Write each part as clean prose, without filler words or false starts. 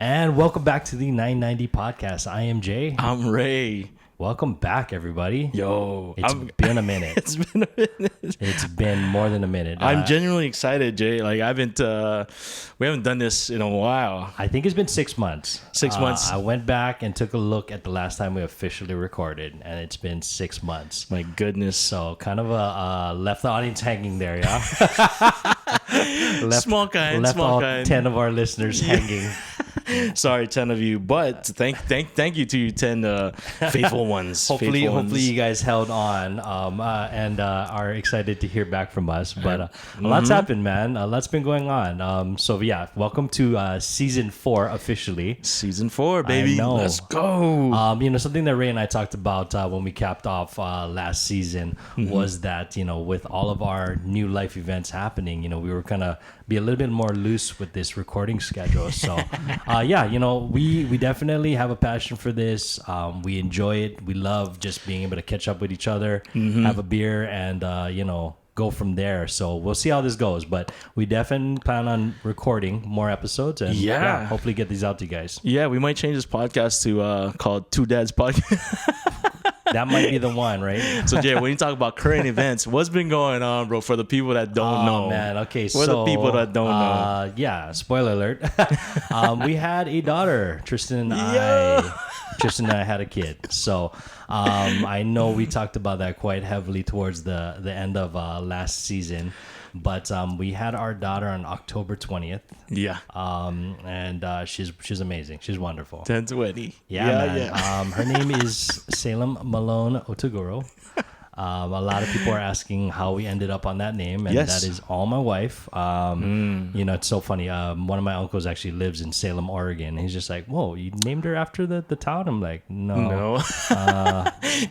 And welcome back to the 990 podcast. I am Jay. I'm Ray. Welcome back, everybody. Yo, It's been a minute. It's been a minute. It's been more than a minute. I'm genuinely excited, Jay. Like we haven't done this in a while. I think it's been 6 months. 6 months. I went back and took a look at the last time we officially recorded, and it's been 6 months. My goodness. So kind of left the audience hanging there, yeah. Small kind. Left Small all kind. 10 of our listeners hanging. Sorry, 10 of you, but thank you to you 10 faithful ones. Hopefully you guys held on and are excited to hear back from us. But a lot's happened, man. A lot's been going on. So yeah, welcome to season 4 officially. Season 4, baby. I know. Let's go. Something that Ray and I talked about when we capped off last season was that, with all of our new life events happening, we were gonna be a little bit more loose with this recording schedule. So we definitely have a passion for this. We enjoy it. We love just being able to catch up with each other, have a beer, and go from there. So we'll see how this goes, but we definitely plan on recording more episodes and hopefully get these out to you guys. Yeah, we might change this podcast to called Two Dads Podcast. That might be the one, right? So Jay, when you talk about current events, what's been going on, bro? For the people that don't know, Oh man, okay. For the people that don't know, yeah. Spoiler alert. We had a daughter, Tristan and I had a kid. So I know we talked about that quite heavily towards the end of last season. But we had our daughter on October 20th. Yeah. And she's amazing. She's wonderful. 10-20. Yeah, man. Yeah. Her name is Salem Malone Otaguro. A lot of people are asking how we ended up on that name, and that is all my wife. It's so funny. One of my uncles actually lives in Salem, Oregon. And he's just like, "Whoa, you named her after the town?" I'm like, "No.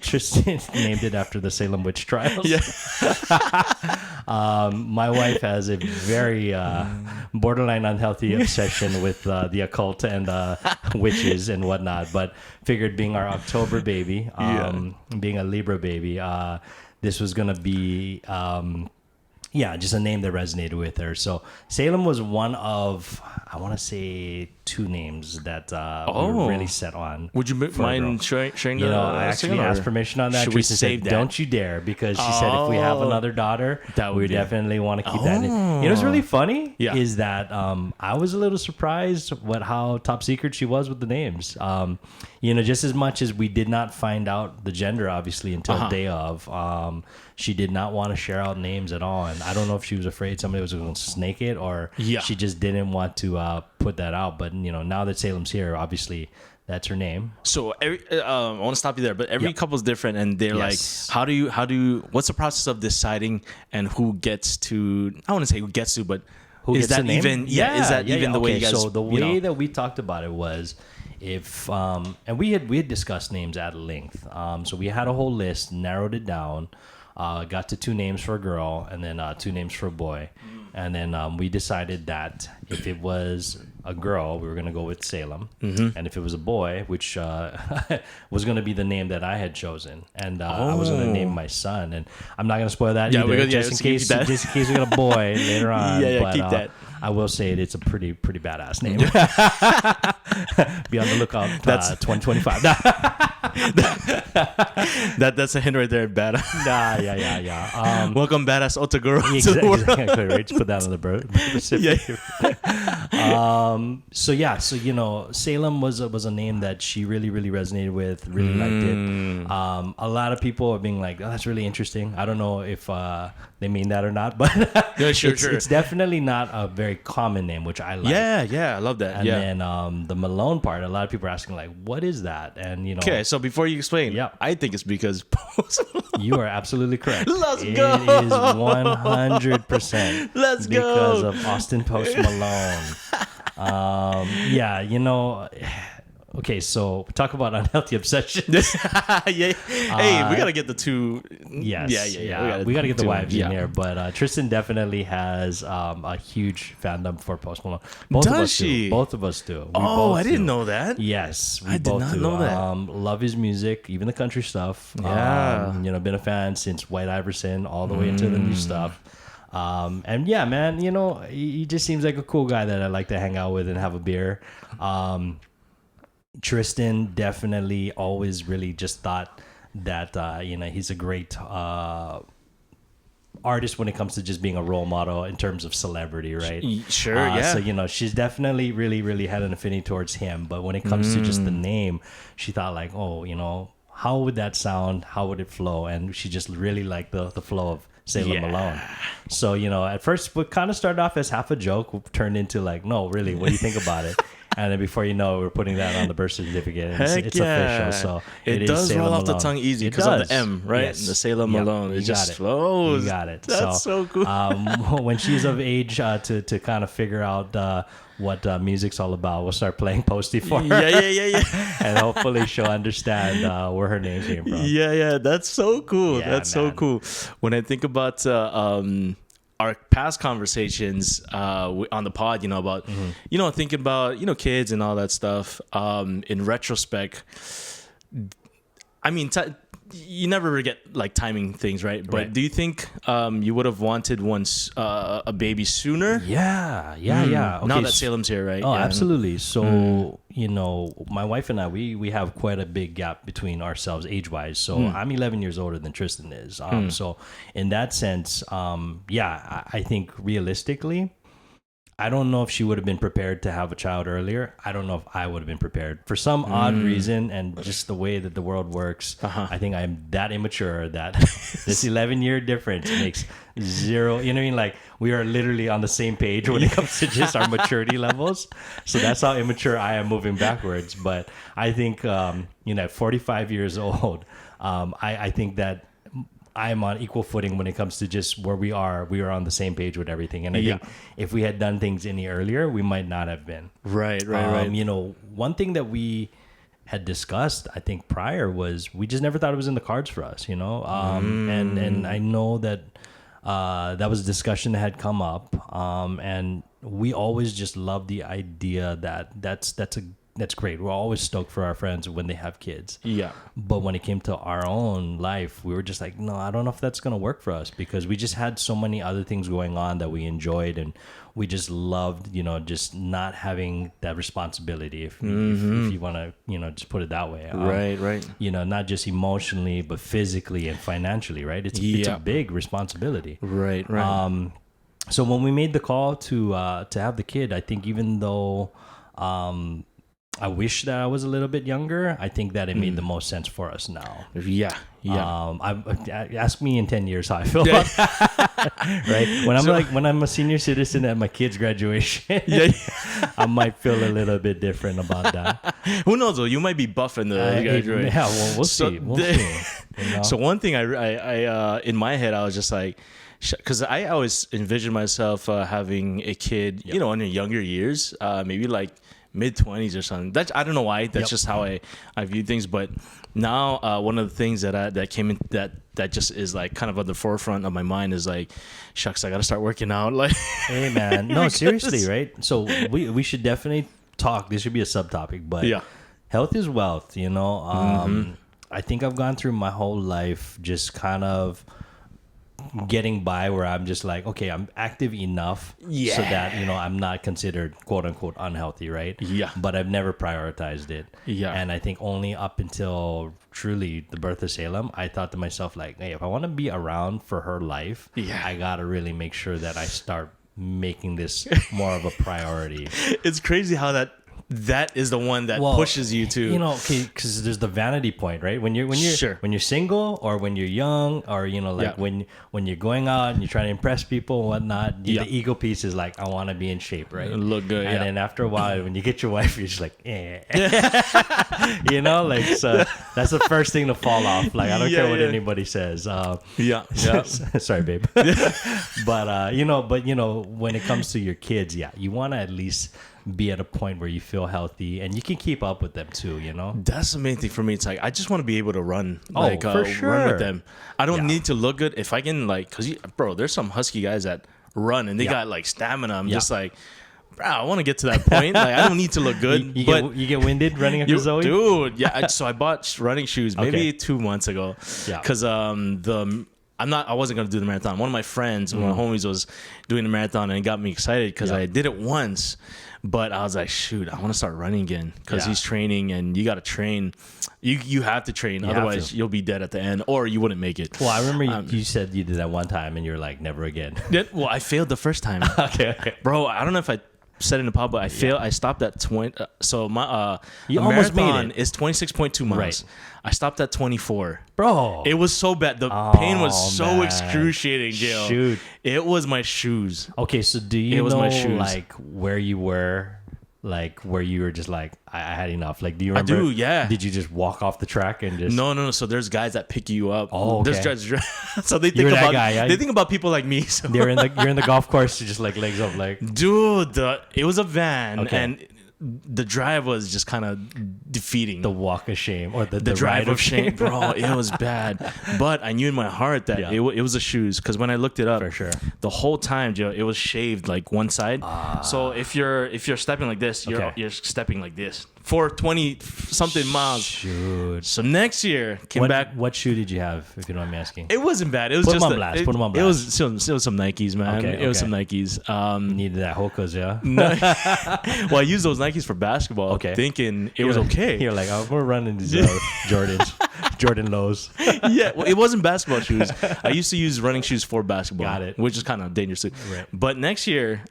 Tristan named it after the Salem witch trials." Yeah. My wife has a very borderline unhealthy obsession with the occult and witches and whatnot, but figured being our October baby, being a Libra baby, this was going to be, just a name that resonated with her. So Salem was one of, I want to say, 2 names that we were really set on. Would you mind sharing I actually asked permission on that. Should we save that? Don't you dare, because she said if we have another daughter, we definitely want to keep that. And what's really funny is that I was a little surprised how top secret she was with the names. Just as much as we did not find out the gender, obviously, until day of, she did not want to share out names at all. And I don't know if she was afraid somebody was going to snake it, or she just didn't want to put that out. But, now that Salem's here, obviously, that's her name. So I want to stop you there, but every couple's different, and they're like, how do you, what's the process of deciding and who gets to, I want to say who gets to, but who is gets that the name? even, is that even the way you guys, so the way that we talked about it was, if and we had discussed names at length, so we had a whole list, narrowed it down, got to 2 names for a girl and then 2 names for a boy, and then we decided that if it was a girl, we were going to go with Salem, and if it was a boy, which was going to be the name that I had chosen, and I was going to name my son, and I'm not going to spoil that either, just in case we got a boy later on. But, keep that. I will say it's a pretty badass name. Be on the lookout. That's 2025. That's a hint right there. Badass. Yeah. Welcome, badass Otaguro. Exactly. Right. Just put that on the birth certificate. So Salem was a name that she really resonated with. Really liked it. A lot of people are being like, "Oh, that's really interesting." I don't know if they mean that or not, but sure. It's definitely not a very common name, which I like. Yeah, I love that. And then the Malone part, a lot of people are asking like, "What is that?" And okay, so before you explain, I think it's because you are absolutely correct. Let's go. It is 100%. Let's go because of Austin Post Malone. Okay, so talk about unhealthy obsessions. Hey, we gotta get the 2. Yes, we gotta get the wives in here. But Tristan definitely has a huge fandom for Post Malone. Both of us do. I didn't know that. Yes, I did not know that. Love his music, even the country stuff. Yeah, been a fan since White Iverson all the way into the new stuff. And yeah, man, you know, he just seems like a cool guy that I like to hang out with and have a beer. Tristan definitely always really just thought that you know, he's a great artist when it comes to just being a role model in terms of celebrity, right? Sure, yeah. So, you know, she's definitely really had an affinity towards him. But when it comes to just the name, she thought like, oh, you know, how would that sound? How would it flow? And she just really liked the flow of Salem Malone. So, you know, at first what kind of started off as half a joke turned into like, no, really, what do you think about it? And then before you know it, we're putting that on the birth certificate. And it's official. So it is does Salem roll off the Malone. tongue easy It because of does. the M, right? Yes. The Salem Malone. It just flows. You got it. That's so cool. When she's of age to kind of figure out what music's all about, we'll start playing Posty for her. Yeah. And hopefully she'll understand where her name came from. Yeah. That's so cool. Yeah, That's so man. cool. When I think about our past conversations on the pod, you know, about, you know, thinking about, you know, kids and all that stuff. In retrospect, I mean, you never really get like timing things, right? But Right. do you think you would have wanted a baby sooner? Yeah. Now Okay, that Salem's here, right? Oh, Yeah. absolutely. So, you know, my wife and I, we have quite a big gap between ourselves age-wise. So I'm 11 years older than Tristan is. So in that sense, I think realistically, I don't know if she would have been prepared to have a child earlier. I don't know if I would have been prepared. For some odd reason, and just the way that the world works, I think I'm that immature that this 11-year difference makes zero. You know what I mean? Like, we are literally on the same page when it comes to just our maturity levels. So that's how immature I am moving backwards. But I think, you know, at 45 years old, I think that I am on equal footing when it comes to just where we are. We are on the same page with everything. And I think if we had done things any earlier, we might not have been. Right. You know, one thing that we had discussed, I think prior, was we just never thought it was in the cards for us, you know? And I know that that was a discussion that had come up. And we always just love the idea that that's great. We're always stoked for our friends when they have kids. Yeah. But when it came to our own life, we were just like, no, I don't know if that's going to work for us, because we just had so many other things going on that we enjoyed, and we just loved, you know, just not having that responsibility, if you want to, you know, just put it that way. Right. You know, not just emotionally, but physically and financially, right? It's a big responsibility. Right. So when we made the call to have the kid, I think even though I wish that I was a little bit younger, I think that it made the most sense for us now. Yeah. Ask me in 10 years how I feel about that, right? When I'm a senior citizen at my kid's graduation, I might feel a little bit different about that. Who knows though? You might be buff in the graduation. Yeah, well, we'll see. We'll see. You know? So one thing I in my head, I was just like, because I always envisioned myself having a kid, you know, in the younger years, maybe like mid-20s or something. That's, I don't know why. That's just how I view things. But now one of the things that came in that just is like kind of on the forefront of my mind is like, shucks, I got to start working out. Like, hey man, no, seriously, right? So we should definitely talk. This should be a subtopic, but health is wealth. You know, I think I've gone through my whole life just kind of getting by where I'm just like, okay, I'm active enough so that, you know, I'm not considered quote unquote unhealthy, right? Yeah. But I've never prioritized it. Yeah. And I think only up until truly the birth of Salem, I thought to myself like, hey, if I want to be around for her life, I gotta really make sure that I start making this more of a priority. It's crazy how that is the one that pushes you to, you know, because there's the vanity point, right? When you're when you're single, or when you're young, or, you know, like when you're going out and you're trying to impress people and whatnot, the ego piece is like, I want to be in shape, right? Look good. And then after a while, when you get your wife, you're just like, you know, like, so that's the first thing to fall off. Like, I don't care what anybody says. Sorry, babe. But you know, when it comes to your kids, you want to at least be at a point where you feel healthy and you can keep up with them too, you know? That's the main thing for me. It's like, I just want to be able to run, for sure. run with them. I don't need to look good. If I can, like, because, bro, there's some husky guys that run and they got like stamina. I'm just like, bro, I want to get to that point. Like, I don't need to look good. You get winded running after Zoe? Dude, so I bought running shoes maybe 2 months ago. Because I wasn't gonna do the marathon. One of my friends, one of my homies, was doing the marathon, and it got me excited because I did it once. But I was like, shoot, I want to start running again because he's training, and you got to train. You have to train, otherwise you'll be dead at the end, or you wouldn't make it. Well, I remember you said you did that one time, and you're like, never again. Well, I failed the first time. Okay. Bro, I don't know if I said it in the pub, but I failed. I stopped at 20. So my you almost marathon made it. is 26.2 miles. Right. I stopped at 24. Bro, It was so bad. The pain was so man. excruciating, Jill. Shoot. It was my shoes. Okay, so do you It was know my shoes. like where you were? Like where you were just like, I had enough. Like, do you remember? I do, yeah. Did you just walk off the track and just? No. So there's guys that pick you up. Oh, okay. There's guys, so they think You're that about guy, yeah? they think about people like me. So. You're in the golf course, you just like legs up, like. Dude, it was a van, Okay. and the drive was just kind of defeating. The walk of shame or the drive ride of shame, bro. It was bad, but I knew in my heart that it was the shoes, because when I looked it up, For sure. the whole time, Joe, it was shaved like one side. So if you're stepping like this, you're stepping like this for 20 something miles. Shoot. So next year came back. What shoe did you have, if you don't mind me asking? It wasn't bad. It was Put just them on blast. Put them on blast. It was some Nikes, man. Okay, It was okay. some Nikes. You needed that Hokas, yeah? Well, I used those Nikes for basketball, thinking it was okay. You're like, oh, we're running these Jordans, Jordan lows. Yeah, well, it wasn't basketball shoes. I used to use running shoes for basketball. Got it. Which is kind of dangerous too. Right. But next year,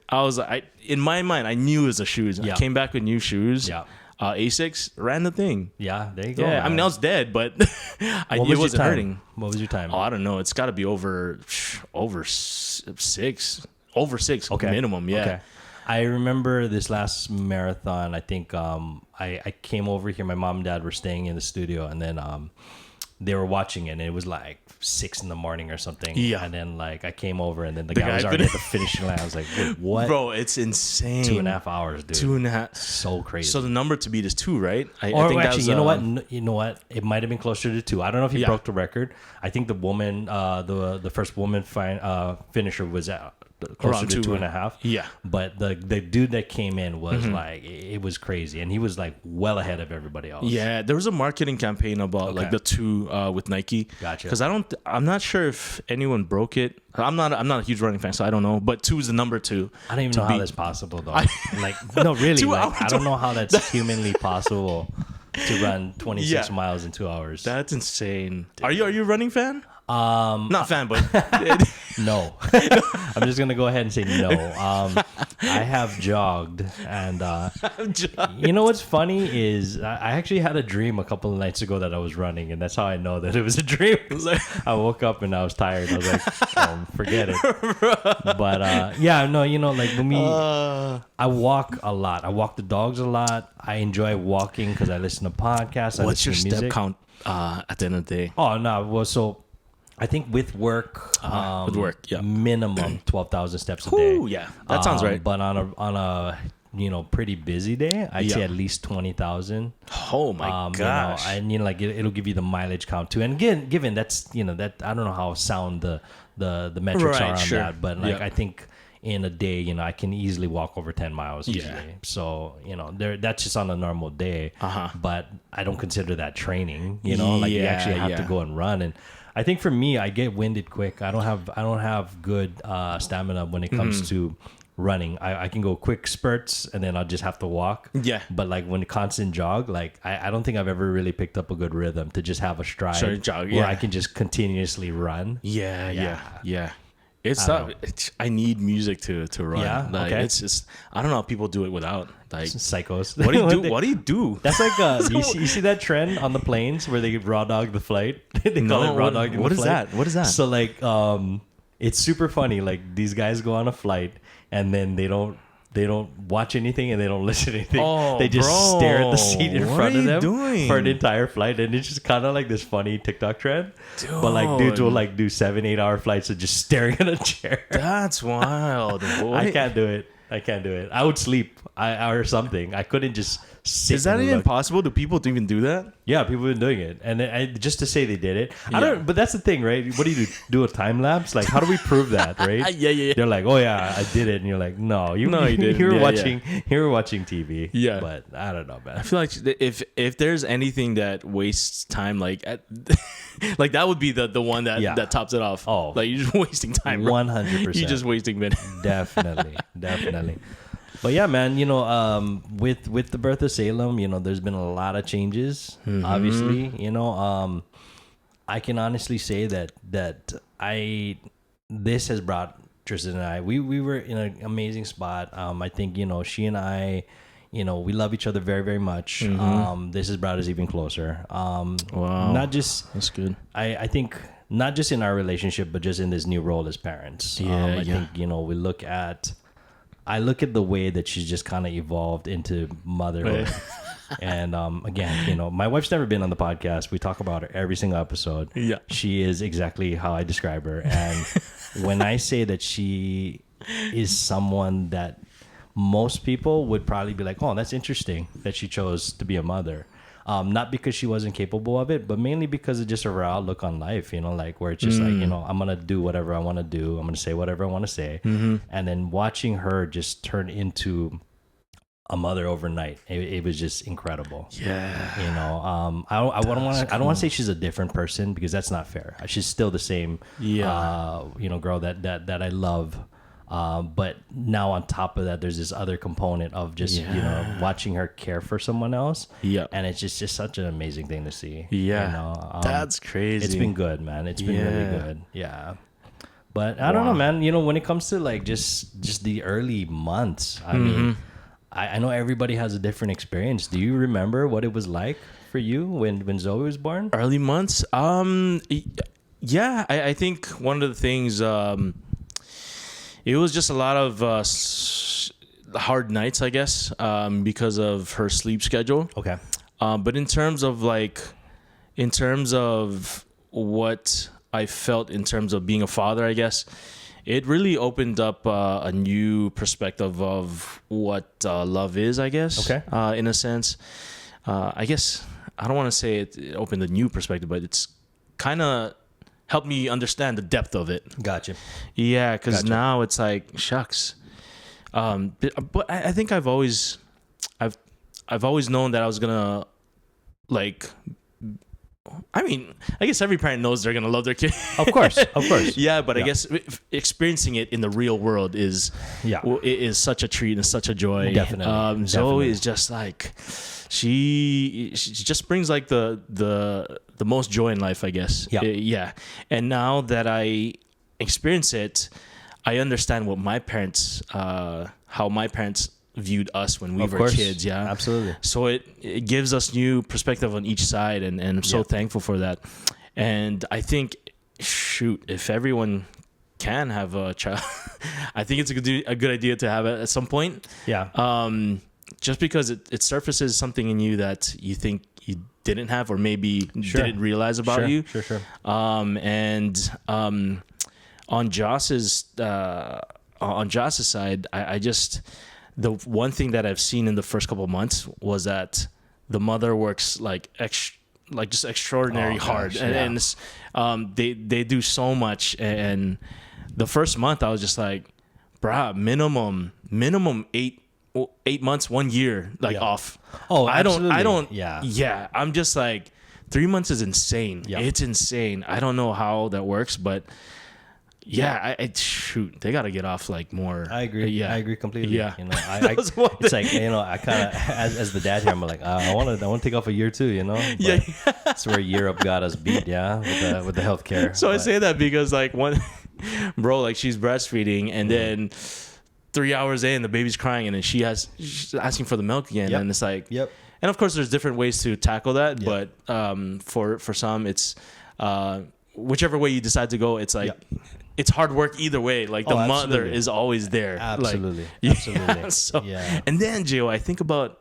in my mind, I knew it was the shoes. Yeah. I came back with new shoes. Yeah. Asics, ran the thing. Yeah, there you go. Yeah, I mean, I man. was dead, but What it was your wasn't time? hurting. What was your time? Oh, I don't know. It's got to be over 6. Over 6 minimum. Yeah. Okay. I remember this last marathon. I think I came over here. My mom and dad were staying in the studio, and then they were watching it, and it was like 6 a.m. or something. Yeah. And then like I came over, and then the guy was already at the finishing line. I was like, wait, what? Bro, it's insane. 2.5 hours, dude. 2.5. So crazy. So the number to beat is 2, right? I Or think actually, that was, you know what? It might have been closer to 2. I don't know if he broke the record. I think the woman, the first woman finisher was closer Around to 2, 2.5. Yeah. But the dude that came in was like, it was crazy, and he was like well ahead of everybody else. Yeah, there was a marketing campaign about like the 2 with Nike. Gotcha. Because I'm not sure if anyone broke it. I'm not a huge running fan, so I don't know. But 2 is the number 2. I don't even know how that's possible though. No, really. 2 Like, hours. I don't know how that's humanly possible to run 26 miles in 2 hours. That's insane. Are you a running fan? Not fan, but No. I'm just going to go ahead and say no. I have jogged, and you know what's funny is I actually had a dream a couple of nights ago that I was running, and that's how I know that it was a dream. I woke up and I was tired. I was like, forget it. But yeah, no, like when I walk a lot. I walk the dogs a lot. I enjoy walking because I listen to podcasts. what's your to music. step count at the end of the day? Oh, no. Well, so I think with work, minimum 12,000 steps a day. Ooh, yeah, that sounds right. But on a pretty busy day, I'd say at least 20,000. Oh my gosh! And like it'll give you the mileage count too. And again, given that's that I don't know how sound the metrics are on that, but like I think in a day, I can easily walk over 10 miles easily. Yeah. So, that's just on a normal day. But I don't consider that training, you actually have to go and run. And I think for me, I get winded quick. I don't have good stamina when it comes to running. I can go quick spurts and then I'll just have to walk. Yeah. But like when constant jog, like I don't think I've ever really picked up a good rhythm to just have a stride jog, where I can just continuously run. Yeah. I need music to run. Yeah, like, okay. It's just I don't know how people do it without. Like, Psychos. what do you do? What do you do? That's like you see that trend on the planes where they raw dog the flight. They call it raw dog. What is that? What is that? So like it's super funny. Like these guys go on a flight and then they don't watch anything and they don't listen to anything. Oh, they just stare at the seat in what front are of you them doing? for an entire flight, and it's just kind of like this funny TikTok trend. But like dudes will like do 7-8 hour flights of just staring at a chair. That's wild. Boy. I can't do it. I can't do it. I would sleep or something. I couldn't just sit. Is that and even look. possible? Do people even do that? Yeah, people have been doing it, and just to say they did it. I Yeah. don't. But that's the thing, right? What do you do a time lapse? Like, how do we prove that, right? Yeah. They're like, oh yeah, I did it, and you're like, no, you didn't. You were Yeah, watching. You were watching TV. Yeah. but I don't know, man. I feel like if there's anything that wastes time, like like that would be the one that tops it off. Oh. Like you're just wasting time. 100%. You're just wasting minutes. Definitely. But yeah, man, with the birth of Salem, there's been a lot of changes. Obviously, I can honestly say that this has brought Tristan and I. We were in an amazing spot. I think she and I, we love each other very, very much. This has brought us even closer. Wow, not just that's good. I think not just in our relationship, but just in this new role as parents. I think I look at the way that she's just kind of evolved into motherhood. And again, my wife's never been on the podcast. We talk about her every single episode. Yeah. She is exactly how I describe her. And when I say that she is someone that most people would probably be like, oh, that's interesting that she chose to be a mother. Not because she wasn't capable of it, but mainly because of just her outlook on life, like where it's just like, I'm going to do whatever I want to do. I'm going to say whatever I want to say. And then watching her just turn into a mother overnight, it was just incredible. Yeah. I don't want to say she's a different person because that's not fair. She's still the same, girl that I love. But now on top of that, there's this other component of just, watching her care for someone else. Yeah. And it's just such an amazing thing to see. Yeah. That's crazy. It's been good, man. It's been really good. Yeah. But I don't know, man. When it comes to like just the early months, I mean, I know everybody has a different experience. Do you remember what it was like for you when Zoe was born? Early months? Yeah. I think one of the things, it was just a lot of hard nights, I guess, because of her sleep schedule. Okay. But in terms of what I felt in terms of being a father, I guess, it really opened up a new perspective of what love is, I guess. Okay. In a sense. I guess I don't want to say it opened a new perspective, but it's kind of helped me understand the depth of it. Gotcha. Yeah, because now it's like, shucks. But I think I've always known that I was gonna like. I mean, I guess every parent knows they're gonna love their kid. Of course. Yeah, but I guess experiencing it in the real world is such a treat and such a joy. Definitely. Zoe is just like she just brings like the most joy in life, I guess. Yeah. And now that I experience it, I understand what how my parents viewed us when we were kids. Yeah, absolutely. So it gives us new perspective on each side, and I'm so thankful for that. And I think, if everyone can have a child, I think it's a good idea to have it at some point. Yeah. Just because it surfaces something in you that you think you didn't have, or maybe didn't realize about you. Sure. And on Joss's side, I just, the one thing that I've seen in the first couple of months was that the mother works just extraordinary hard, and they do so much. And the first month I was just like, bruh, minimum 8 months, 1 year, off. Oh, I don't. Yeah. I'm just like, 3 months is insane. Yeah. It's insane. I don't know how that works, but yeah, they got to get off more. I agree. Yeah, I agree completely. Yeah, it's like, I kind of as the dad here, I'm like, I want to take off a year too, But yeah. That's where Europe got us beat, with the healthcare. So I say that because she's breastfeeding, and then 3 hours in, the baby's crying, and then she's asking for the milk again, and it's like, and of course there's different ways to tackle that, but for some it's whichever way you decide to go, it's like. It's hard work either way. Like the mother is always there. Absolutely. And then, Gio, I think about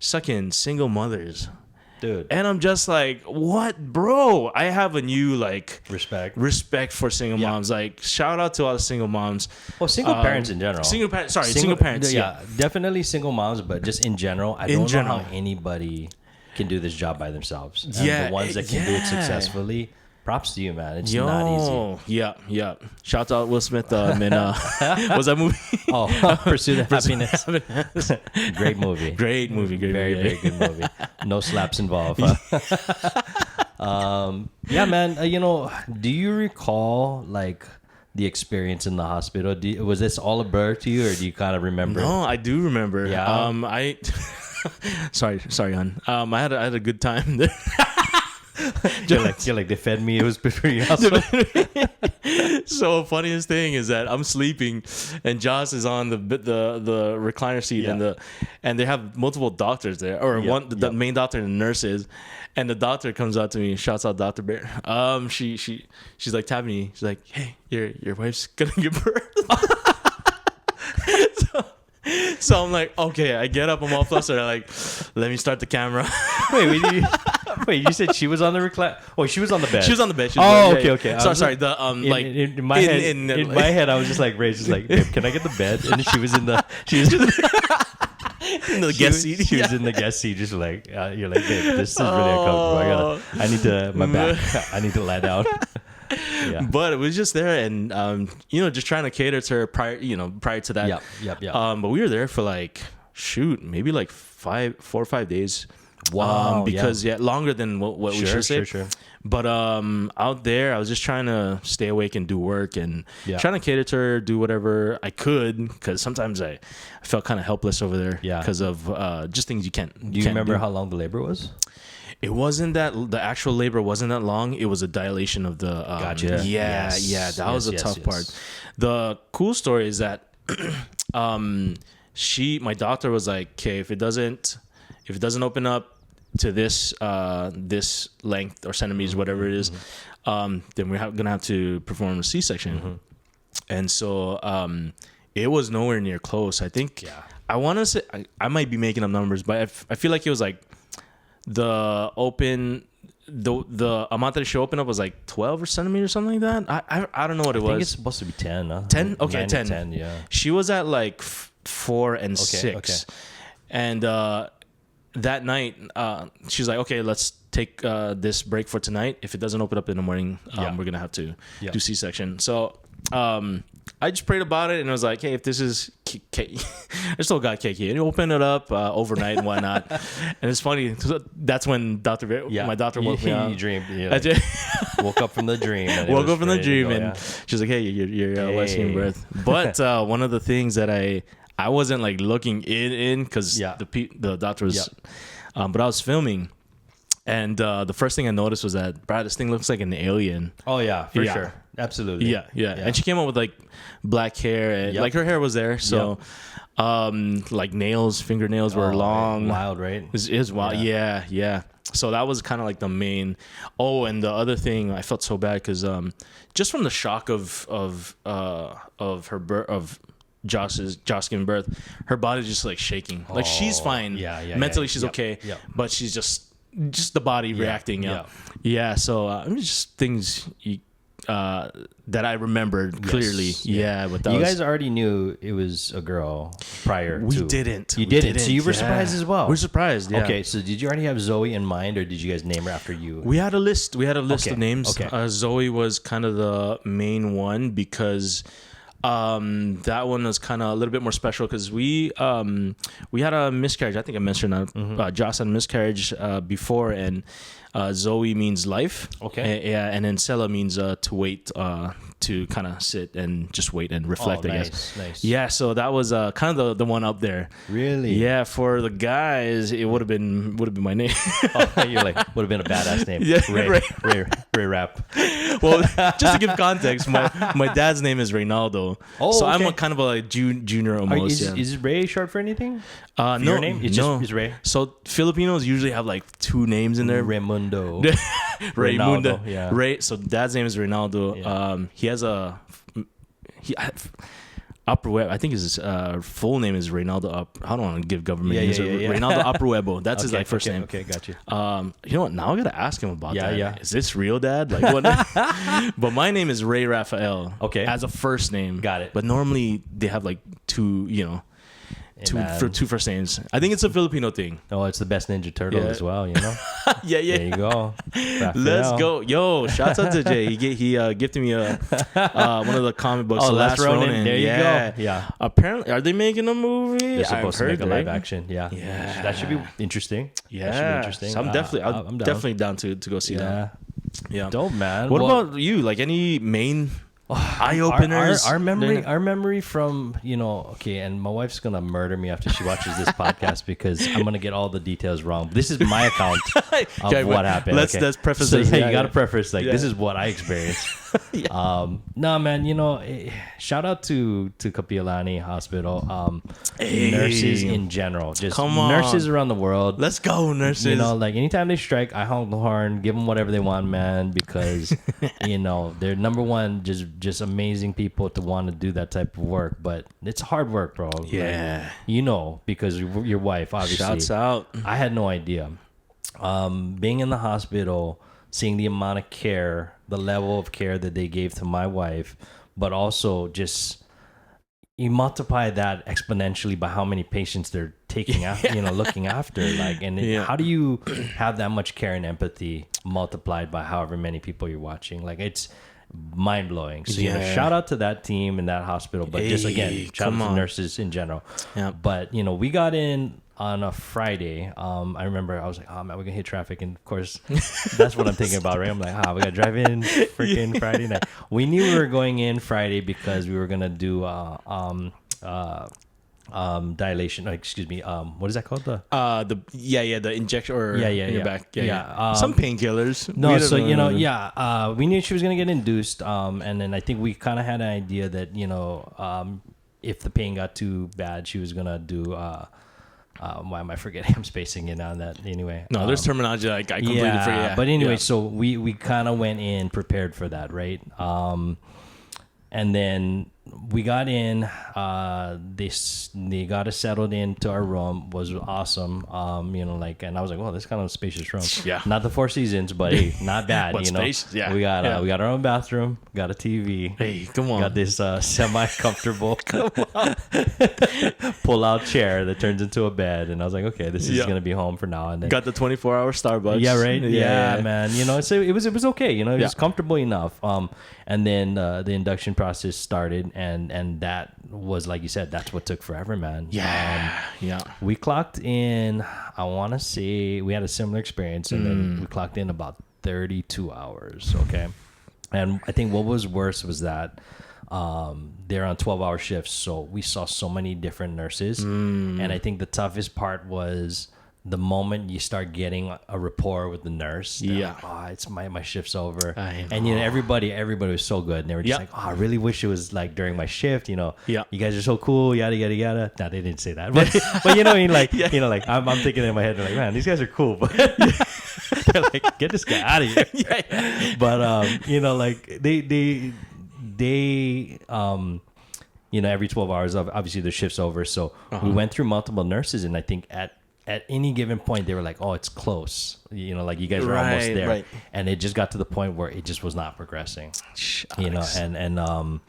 sucking single mothers. Dude. And I'm just like, what, bro? I have a new like respect for single moms. Like, shout out to all the single moms. Well, single parents in general. Single parents. Yeah, definitely single moms, but just in general, I don't know how anybody can do this job by themselves. And the ones that can do it successfully, props to you, man. It's not easy. Yeah. Shout out Will Smith in what's that movie? Pursuit of Happiness. Great movie. Very good movie. No slaps involved. Yeah, man. Do you recall like the experience in the hospital? Was this all a blur to you, or do you kind of remember? No, I do remember. Yeah. I sorry, hon. I had a good time there. You're like, they fed me. It was pretty awesome. So funniest thing is that I'm sleeping and Josh is on the recliner seat and they have multiple doctors there, or the main doctor and the nurses, and the doctor comes out to me. Shouts out Dr. Bear. She's like tapping me. She's like, hey, your wife's gonna give birth. So I'm like, okay, I get up, I'm all flustered. I'm like, let me start the camera. Wait, you said she was on the recline? Oh, she was on the bed. She was on the bed. Okay. Sorry. The in my head, I was just like, Ray's just like, babe, can I get the bed? And she was in the in the guest seat. She was in the guest seat, just like you're like, babe, this is really uncomfortable. I need to my back. I need to lie down. Yeah. But it was just there, and just trying to cater to her prior to that. Yep. But we were there for like maybe like 4 or 5 days. Wow. Because longer than what we should say. Sure. But out there, I was just trying to stay awake and do work and trying to cater to her, do whatever I could, because sometimes I felt kind of helpless over there because of just things you can't. Do you remember how long the labor was? It wasn't that the actual labor wasn't that long. It was a dilation of the. Gotcha. That was a tough part. The cool story is that my doctor was like, okay, if it doesn't open up to this length or centimeters, whatever it is, then we're gonna have to perform a C-section. And so it was nowhere near close. I think I want to say I might be making up numbers, but I feel like it was like the amount that she opened up was like 12 or centimeters, something like that. I don't know what it was. I think it's supposed to be 10. Huh? 10? Okay, 10. 10, yeah. She was at like 4 and 6. Okay. And that night, she's like, okay, let's take this break for tonight. If it doesn't open up in the morning, we're going to have to do C-section. So I just prayed about it and I was like, hey, if this is I still got KK. And open it up overnight and whatnot. And it's funny. That's when my doctor woke me up. You dreamed. Woke up from the dream. Woke up from the dream and she's like, hey, you're Western birth. But one of the things that I wasn't like looking in because the doctor was, but I was filming. And the first thing I noticed was that, Brad, this thing looks like an alien. Oh, yeah, for sure. Absolutely. Yeah. And she came up with like black hair. And, like her hair was there. So like fingernails were long. Wild, right? It was wild. Yeah. So that was kind of like the main. Oh, and the other thing, I felt so bad because just from the shock of her birth, of Josh giving birth, her body's just like shaking. Like she's fine. Mentally, she's okay. But she's just the body reacting. So just things that I remembered clearly. But you guys already knew it was a girl prior. We didn't. You didn't. So you were surprised as well. We're surprised. Yeah. Okay. So did you already have Zoe in mind, or did you guys name her after you? We had a list. Of names. Okay. Zoe was kind of the main one because that one was kind of a little bit more special because we had a miscarriage. I think I mentioned that. Josh had a miscarriage before, and Zoe means life. Okay. And then Sela means to wait, to kind of sit and just wait and reflect. I guess. Nice. Yeah. So that was kind of the one up there. Really? Yeah. For the guys, it would have been my name. You're like, would have been a badass name. Yeah. Ray Rap. Well, just to give context, my dad's name is Reynaldo. Oh, so okay. I'm a kind of a junior almost. Is Ray short for anything? No, your name? It's Ray. So Filipinos usually have like 2 names in there. Raimundo. Raimundo. Yeah. Ray. So dad's name is Reynaldo. Yeah. He has Upper Web. I think his full name is Reynaldo I don't want to give government names. Yeah. Reynaldo Upperwebo. That's his like first name. Okay, got you. You know what? Now I gotta ask him about that. Yeah. Is this real, Dad? Like what? But my name is Ray Raphael. Okay. As a first name. Got it. But normally they have like two. Two first names. I think it's a Filipino thing. Oh, it's the best Ninja Turtle as well, Yeah. There you go. Let's go. Yo, shouts out to Jay. He gifted me one of the comic books. Oh, The Last Ronin. There you go. Yeah. Apparently, are they making a movie? They're supposed to make a live right? action. Yeah. Yeah. That should be interesting. Yeah. That should be interesting. So I'm down. definitely down to go see that. Yeah. Dope, man. What about you? Like any main eye openers? Our memory from, okay, and my wife's gonna murder me after she watches this podcast because I'm gonna get all the details wrong. This is my account of what happened. Let's preface so, this. you gotta preface this is what I experienced. No, man, shout out to Kapiolani Hospital, nurses in general, just nurses around the world. Let's go, nurses. Like anytime they strike, I honk the horn, give them whatever they want, man, because they're number one, just amazing people to want to do that type of work. But it's hard work, bro. Yeah, because your wife, obviously. Shouts out. I had no idea. Being in the hospital, seeing the amount of care, the level of care that they gave to my wife, but also just you multiply that exponentially by how many patients they're taking after, looking after. How do you have that much care and empathy multiplied by however many people you're watching? Like, it's mind blowing. So, shout out to that team and that hospital, but just again, shout out to nurses in general. Yeah. But, we got in on a Friday. I remember I was like, oh man, we're gonna hit traffic, and of course that's what I'm thinking about, right? I'm like, we gotta drive in freaking Friday night. We knew we were going in Friday because we were gonna do dilation. Excuse me. What is that called? The injection or in your back. Some painkillers. No, so we knew she was gonna get induced. And then I think we kind of had an idea that if the pain got too bad, she was gonna do. Why am I forgetting? I'm spacing it on that. Anyway. No, there's terminology I completely forget. Yeah. But anyway, so we kind of went in prepared for that, right? And then we got in. They got us settled into our room. Was awesome. And I was like, well, this is kind of a spacious room. Yeah. Not the Four Seasons, but hey, not bad. But spacious. Yeah. We got our own bathroom. Got a TV. Hey, come on. Got this semi-comfortable pull-out chair that turns into a bed, and I was like, okay, this is gonna be home for now. And then got the 24-hour Starbucks. Yeah, right. Yeah, man. So it was okay. It was comfortable enough. And then the induction process started, and that was, like you said, that's what took forever, man. Yeah. We clocked in, I want to say we had a similar experience, and then we clocked in about 32 hours, okay? And I think what was worse was that they're on 12-hour shifts, so we saw so many different nurses, and I think the toughest part was the moment you start getting a rapport with the nurse. Like, it's my shift's over. And everybody was so good, and they were just like, I really wish it was like during my shift. You guys are so cool. Yada yada yada. No, they didn't say that, but you know what I mean. Like I'm thinking in my head, like, man, these guys are cool, but they're like, get this guy out of here. But like they every 12 hours, obviously the shift's over, so we went through multiple nurses, and I think at any given point, they were like, oh, it's close. Like you guys are almost there. Right. And it just got to the point where it just was not progressing. And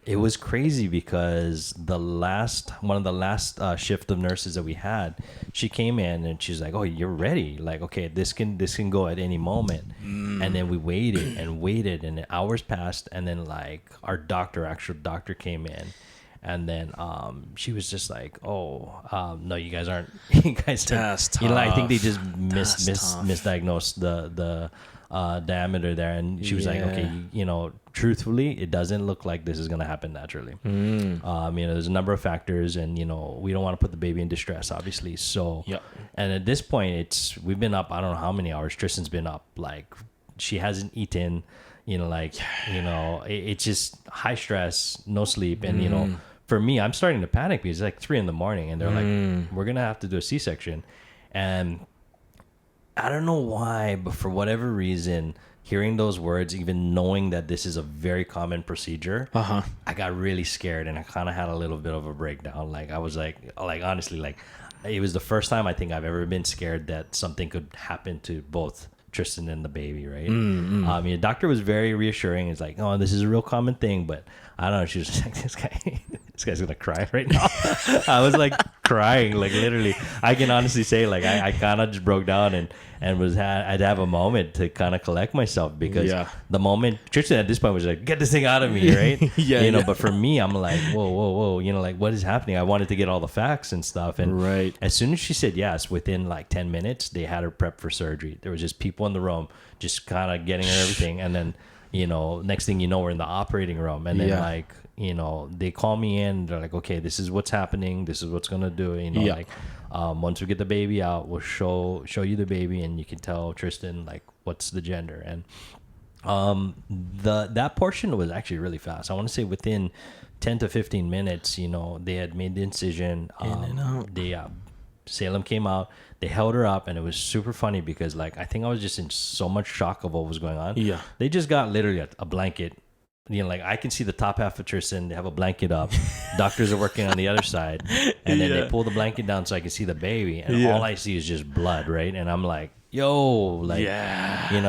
it was crazy because one of the last shift of nurses that we had, she came in and she's like, oh, you're ready. Like, okay, this can go at any moment. And then we waited, and hours passed. And then like our actual doctor came in. And then she was just like, no, you guys aren't. That's tough. I think they just misdiagnosed the diameter there. And she was like, okay, truthfully, it doesn't look like this is going to happen naturally. There's a number of factors, and, we don't want to put the baby in distress, obviously. So, and at this point, we've been up, I don't know how many hours. Tristan's been up, like, she hasn't eaten, it's just high stress, no sleep. And, for me, I'm starting to panic because it's like 3 a.m, and they're like, we're going to have to do a C-section. And I don't know why, but for whatever reason, hearing those words, even knowing that this is a very common procedure, I got really scared and I kind of had a little bit of a breakdown. Like I was like honestly, like it was the first time I think I've ever been scared that something could happen to both Tristan and the baby, right? The doctor was very reassuring. It's like, oh, this is a real common thing, but I don't know. She was just like, this guy's gonna cry right now. I was like crying, like literally. I can honestly say, like, I kind of just broke down and I'd have a moment to kind of collect myself because the moment Tristan at this point was like, get this thing out of me, right? But for me, I'm like, whoa, like what is happening? I wanted to get all the facts and stuff, and as soon as she said yes, within like 10 minutes, they had her prepped for surgery. There was just people in the room, just kind of getting her everything, and then next thing you know, we're in the operating room, and then like they call me in. They're like, okay, this is what's happening. This is what's gonna do. Like once we get the baby out, we'll show you the baby, and you can tell Tristan like what's the gender. And that portion was actually really fast. I want to say within 10 to 15 minutes, they had made the incision. Salem came out. They held her up, and it was super funny because, like, I think I was just in so much shock of what was going on. Yeah, they just got literally a blanket. Like I can see the top half of Tristan. They have a blanket up. Doctors are working on the other side, and then they pull the blanket down so I can see the baby, and all I see is just blood, right? And I'm like, yo, like,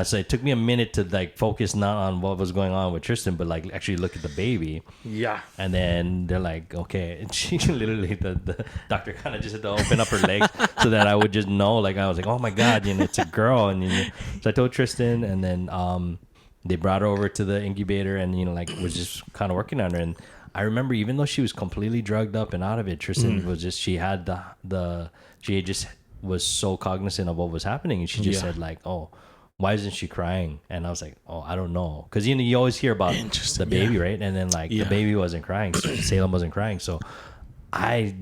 so it took me a minute to like focus not on what was going on with Tristan, but like actually look at the baby. Yeah. And then they're like, okay. And she literally, the doctor kind of just had to open up her legs so that I would just know. Like, I was like, oh my God, it's a girl. And so I told Tristan, and then they brought her over to the incubator, and like was just kind of working on her. And I remember, even though she was completely drugged up and out of it, Tristan was just, she had she had just was so cognizant of what was happening, and she just said like, oh, why isn't she crying? And I was like, oh, I don't know, because you always hear about the baby, right? And then like the baby wasn't crying, so Salem wasn't crying, so I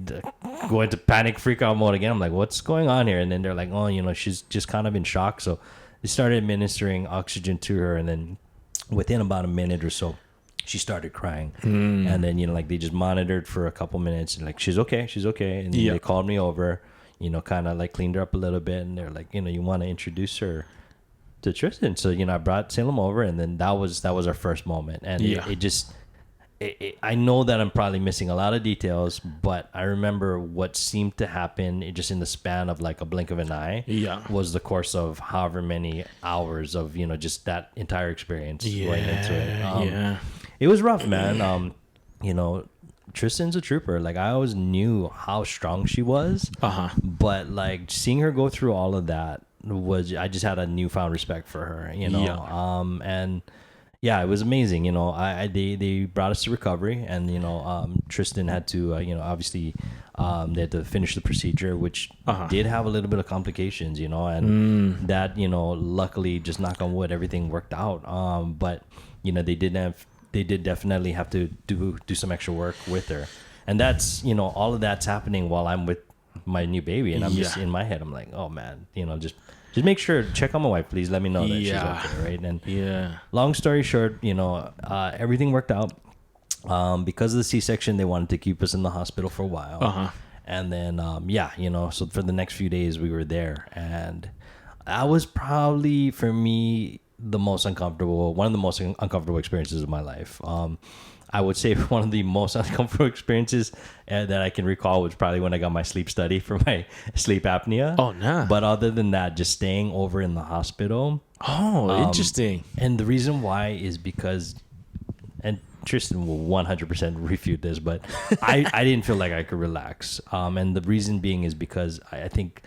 go into panic freak out mode again. I'm like, what's going on here? And then they're like, oh, she's just kind of in shock. So they started administering oxygen to her, and then within about a minute or so, she started crying. And then like they just monitored for a couple minutes, and like, she's okay, and then they called me over, kind of like cleaned her up a little bit, and they're like, you want to introduce her to Tristan. So I brought Salem over, and then that was our first moment. And it just I know that I'm probably missing a lot of details, but I remember what seemed to happen just in the span of like a blink of an eye was the course of however many hours of just that entire experience going into it. It was rough, man. Tristan's a trooper. Like, I always knew how strong she was, but like seeing her go through all of that I just had a newfound respect for her, and it was amazing. They brought us to recovery, and Tristan had to, obviously, they had to finish the procedure, which did have a little bit of complications, and that, luckily, just knock on wood, everything worked out. But they did definitely have to do some extra work with her, and that's all of that's happening while I'm with my new baby, and I'm just in my head, I'm like, oh man, just make sure, check on my wife, please, let me know that she's okay, right? And long story short, everything worked out. Because of the C-section, they wanted to keep us in the hospital for a while, and then so for the next few days we were there, and that was probably for me one of the most uncomfortable experiences of my life. I would say one of the most uncomfortable experiences that I can recall was probably when I got my sleep study for my sleep apnea. Oh, no. But other than that, just staying over in the hospital. Oh, interesting. And the reason why is because, and Tristan will 100% refute this, but I didn't feel like I could relax. And the reason being is because I think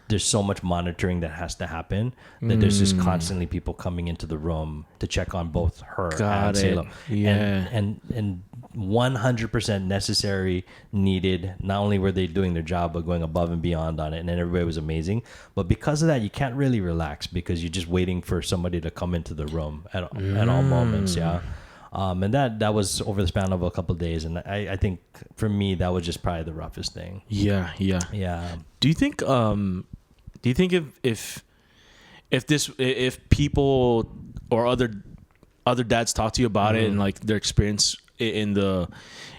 there's so much monitoring that has to happen that there's just constantly people coming into the room to check on both her and Salem. And 100% necessary, needed. Not only were they doing their job, but going above and beyond on it. And then everybody was amazing. But because of that, you can't really relax because you're just waiting for somebody to come into the room at all moments. Yeah. And that was over the span of a couple of days. And I think for me, that was just probably the roughest thing. Yeah. Do you think if people or other dads talk to you about it and like their experience in the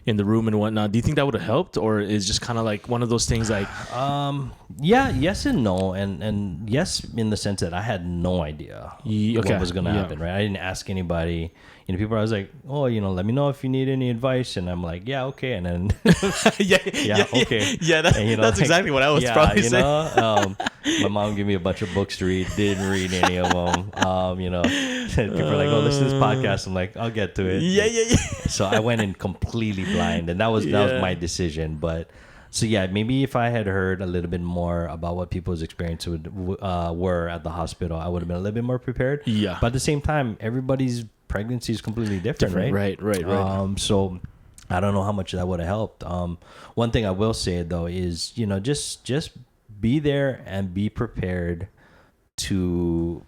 room and whatnot. Do you think that would have helped, or is just kind of like one of those things like? Yeah, yes and no, and yes in the sense that I had no idea what was going to happen, right? I didn't ask anybody. You know, people are always like, oh, you know, let me know if you need any advice, and I'm like, yeah, okay, and then okay, yeah, that's, and, you know, that's like, exactly what I was probably you saying. know, my mom gave me a bunch of books to read, didn't read any of them. You know, people are like, oh, listen to this podcast. I'm like, I'll get to it. Yeah. So I went in completely blind, and that was my decision, but. So yeah, maybe if I had heard a little bit more about what people's experiences were at the hospital, I would have been a little bit more prepared. Yeah. But at the same time, everybody's pregnancy is completely different, right? Right. So I don't know how much that would have helped. One thing I will say though is, you know, just be there and be prepared to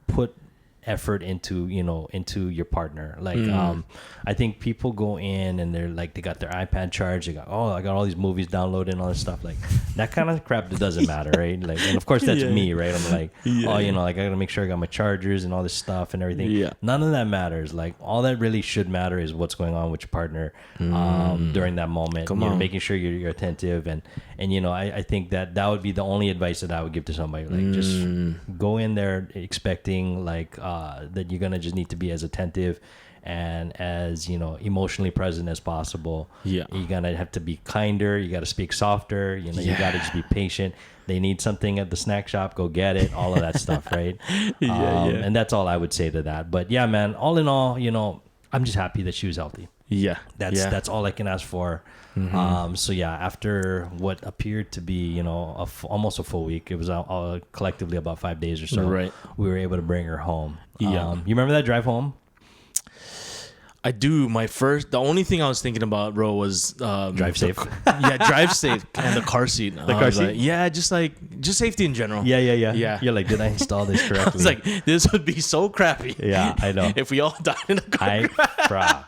put effort into your partner. Like I think people go in and they're like, they got their iPad charged, they got, oh, I got all these movies downloaded and all this stuff, like that kind of crap that doesn't matter, right? Like, and of course that's me, right? I'm like, oh, you know, like I gotta make sure I got my chargers and all this stuff and everything. None of that matters. Like all that really should matter is what's going on with your partner during that moment. Making sure you're attentive, and you know, I think that would be the only advice that I would give to somebody. Like just go in there expecting like that you're gonna just need to be as attentive and as, you know, emotionally present as possible. You're gonna have to be kinder, you gotta speak softer, you know, you gotta just be patient. They need something at the snack shop, go get it, all of that stuff, right? And that's all I would say to that. But yeah, man, all in all, you know, I'm just happy that she was healthy. That's all I can ask for. So yeah, after what appeared to be, you know, almost a full week, it was collectively about 5 days or so, we were able to bring her home. You remember that drive home? I do. The only thing I was thinking about, bro, was drive safe. Drive safe, and the car seat. The car seat? Like, just safety in general. Yeah. You're like, did I install this correctly? I was like, this would be so crappy. Yeah, I know. If we all died in a car crash.